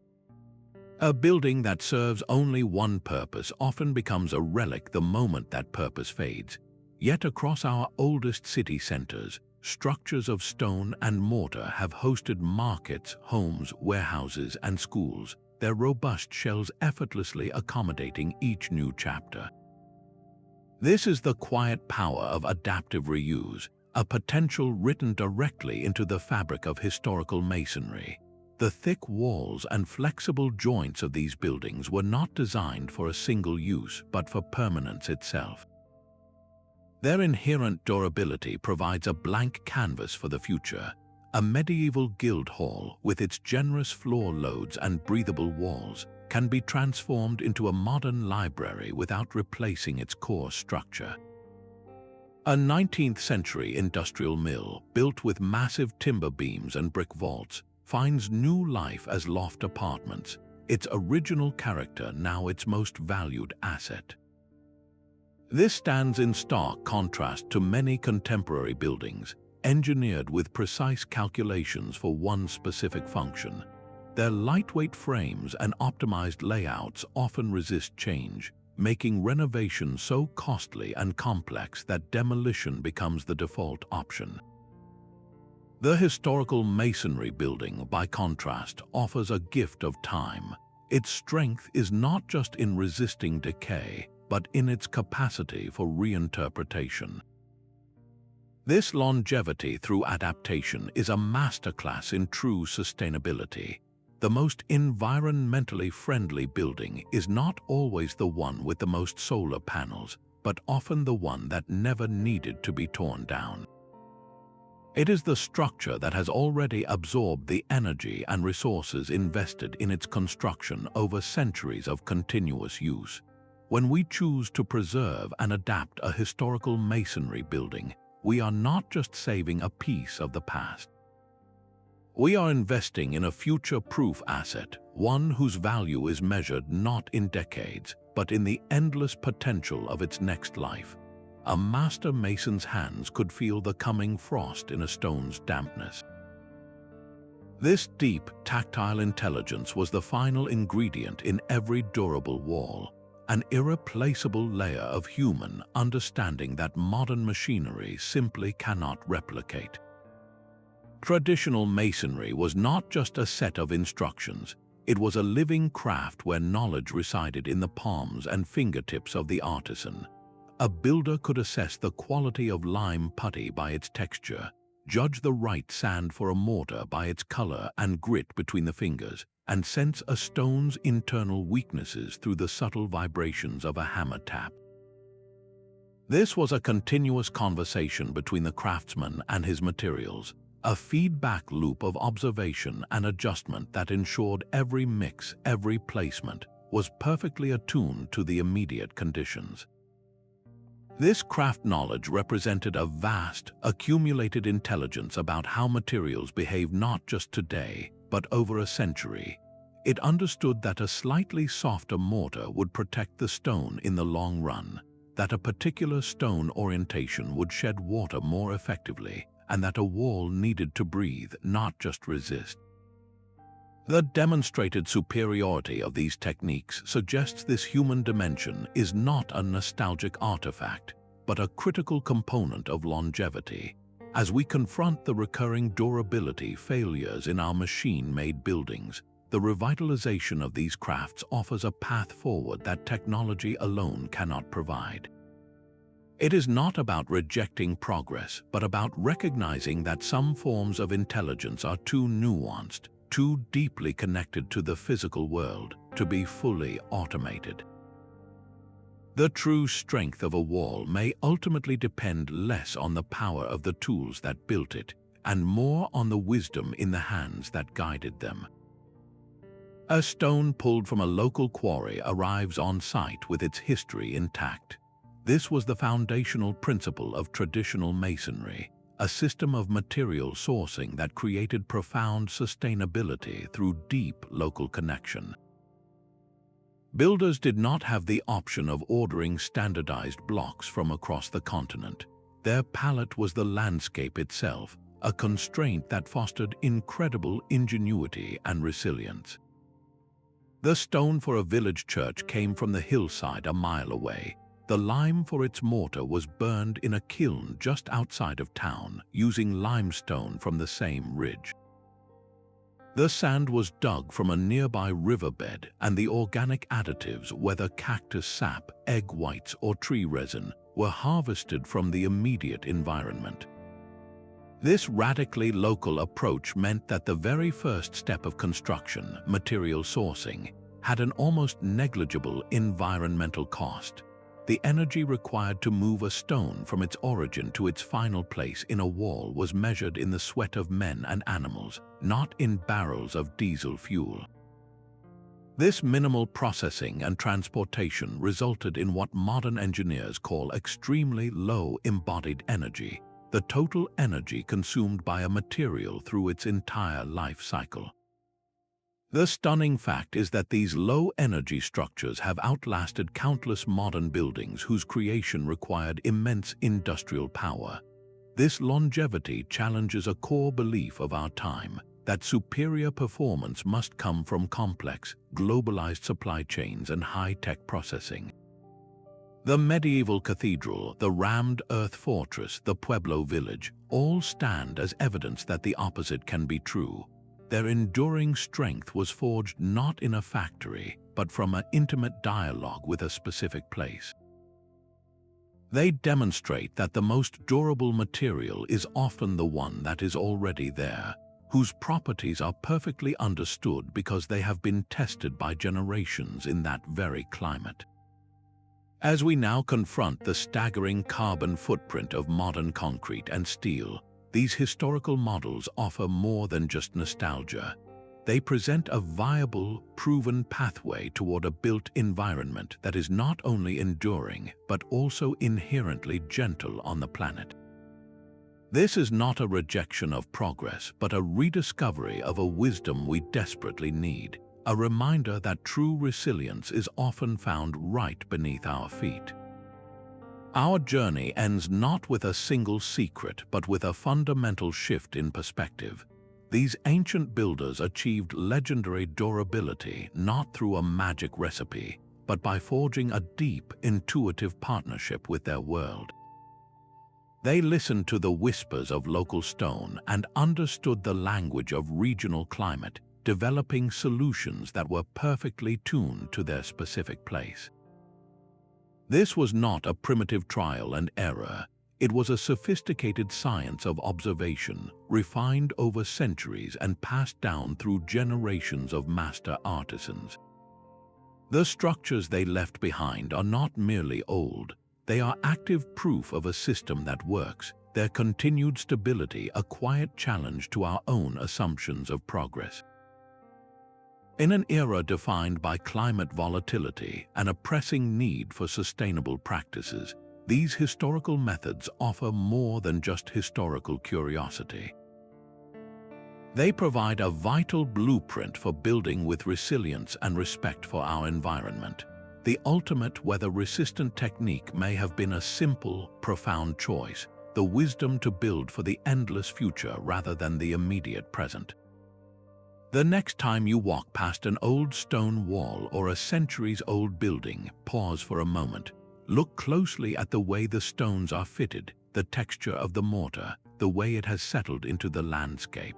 A building that serves only one purpose often becomes a relic the moment that purpose fades. Yet across our oldest city centers, structures of stone and mortar have hosted markets, homes, warehouses, and schools, their robust shells effortlessly accommodating each new chapter. This is the quiet power of adaptive reuse, a potential written directly into the fabric of historical masonry. The thick walls and flexible joints of these buildings were not designed for a single use, but for permanence itself. Their inherent durability provides a blank canvas for the future. A medieval guild hall, with its generous floor loads and breathable walls, can be transformed into a modern library without replacing its core structure. A 19th-century industrial mill, built with massive timber beams and brick vaults, finds new life as loft apartments, its original character now its most valued asset. This stands in stark contrast to many contemporary buildings, engineered with precise calculations for one specific function. Their lightweight frames and optimized layouts often resist change, making renovation so costly and complex that demolition becomes the default option. The historical masonry building, by contrast, offers a gift of time. Its strength is not just in resisting decay, but in its capacity for reinterpretation. This longevity through adaptation is a masterclass in true sustainability. The most environmentally friendly building is not always the one with the most solar panels, but often the one that never needed to be torn down. It is the structure that has already absorbed the energy and resources invested in its construction over centuries of continuous use. When we choose to preserve and adapt a historical masonry building, we are not just saving a piece of the past. We are investing in a future-proof asset, one whose value is measured not in decades, but in the endless potential of its next life. A master mason's hands could feel the coming frost in a stone's dampness. This deep, tactile intelligence was the final ingredient in every durable wall, an irreplaceable layer of human understanding that modern machinery simply cannot replicate. Traditional masonry was not just a set of instructions, it was a living craft where knowledge resided in the palms and fingertips of the artisan. A builder could assess the quality of lime putty by its texture, judge the right sand for a mortar by its color and grit between the fingers, and sense a stone's internal weaknesses through the subtle vibrations of a hammer tap. This was a continuous conversation between the craftsman and his materials, a feedback loop of observation and adjustment that ensured every mix, every placement, was perfectly attuned to the immediate conditions. This craft knowledge represented a vast, accumulated intelligence about how materials behave not just today, but over a century. It understood that a slightly softer mortar would protect the stone in the long run, that a particular stone orientation would shed water more effectively, and that a wall needed to breathe, not just resist. The demonstrated superiority of these techniques suggests this human dimension is not a nostalgic artifact, but a critical component of longevity. As we confront the recurring durability failures in our machine-made buildings, the revitalization of these crafts offers a path forward that technology alone cannot provide. It is not about rejecting progress, but about recognizing that some forms of intelligence are too nuanced, too deeply connected to the physical world, to be fully automated. The true strength of a wall may ultimately depend less on the power of the tools that built it, and more on the wisdom in the hands that guided them. A stone pulled from a local quarry arrives on site with its history intact. This was the foundational principle of traditional masonry, a system of material sourcing that created profound sustainability through deep local connection. Builders did not have the option of ordering standardized blocks from across the continent. Their palette was the landscape itself, a constraint that fostered incredible ingenuity and resilience. The stone for a village church came from the hillside a mile away. The lime for its mortar was burned in a kiln just outside of town, using limestone from the same ridge. The sand was dug from a nearby riverbed, and the organic additives, whether cactus sap, egg whites, or tree resin, were harvested from the immediate environment. This radically local approach meant that the very first step of construction, material sourcing, had an almost negligible environmental cost. The energy required to move a stone from its origin to its final place in a wall was measured in the sweat of men and animals, not in barrels of diesel fuel. This minimal processing and transportation resulted in what modern engineers call extremely low embodied energy, the total energy consumed by a material through its entire life cycle. The stunning fact is that these low-energy structures have outlasted countless modern buildings whose creation required immense industrial power. This longevity challenges a core belief of our time, that superior performance must come from complex, globalized supply chains and high-tech processing. The medieval cathedral, the rammed earth fortress, the Pueblo village, all stand as evidence that the opposite can be true. Their enduring strength was forged not in a factory, but from an intimate dialogue with a specific place. They demonstrate that the most durable material is often the one that is already there, whose properties are perfectly understood because they have been tested by generations in that very climate. As we now confront the staggering carbon footprint of modern concrete and steel, these historical models offer more than just nostalgia. They present a viable, proven pathway toward a built environment that is not only enduring but also inherently gentle on the planet. This is not a rejection of progress, but a rediscovery of a wisdom we desperately need, a reminder that true resilience is often found right beneath our feet. Our journey ends not with a single secret, but with a fundamental shift in perspective. These ancient builders achieved legendary durability not through a magic recipe, but by forging a deep, intuitive partnership with their world. They listened to the whispers of local stone and understood the language of regional climate, developing solutions that were perfectly tuned to their specific place. This was not a primitive trial and error. It was a sophisticated science of observation, refined over centuries and passed down through generations of master artisans. The structures they left behind are not merely old. They are active proof of a system that works, their continued stability a quiet challenge to our own assumptions of progress. In an era defined by climate volatility and a pressing need for sustainable practices, these historical methods offer more than just historical curiosity. They provide a vital blueprint for building with resilience and respect for our environment. The ultimate weather-resistant technique may have been a simple, profound choice, the wisdom to build for the endless future rather than the immediate present. The next time you walk past an old stone wall or a centuries-old building, pause for a moment. Look closely at the way the stones are fitted, the texture of the mortar, the way it has settled into the landscape.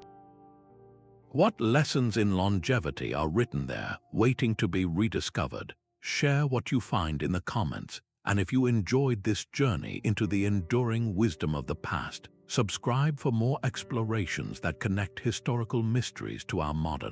What lessons in longevity are written there, waiting to be rediscovered? Share what you find in the comments, and if you enjoyed this journey into the enduring wisdom of the past, subscribe for more explorations that connect historical mysteries to our modern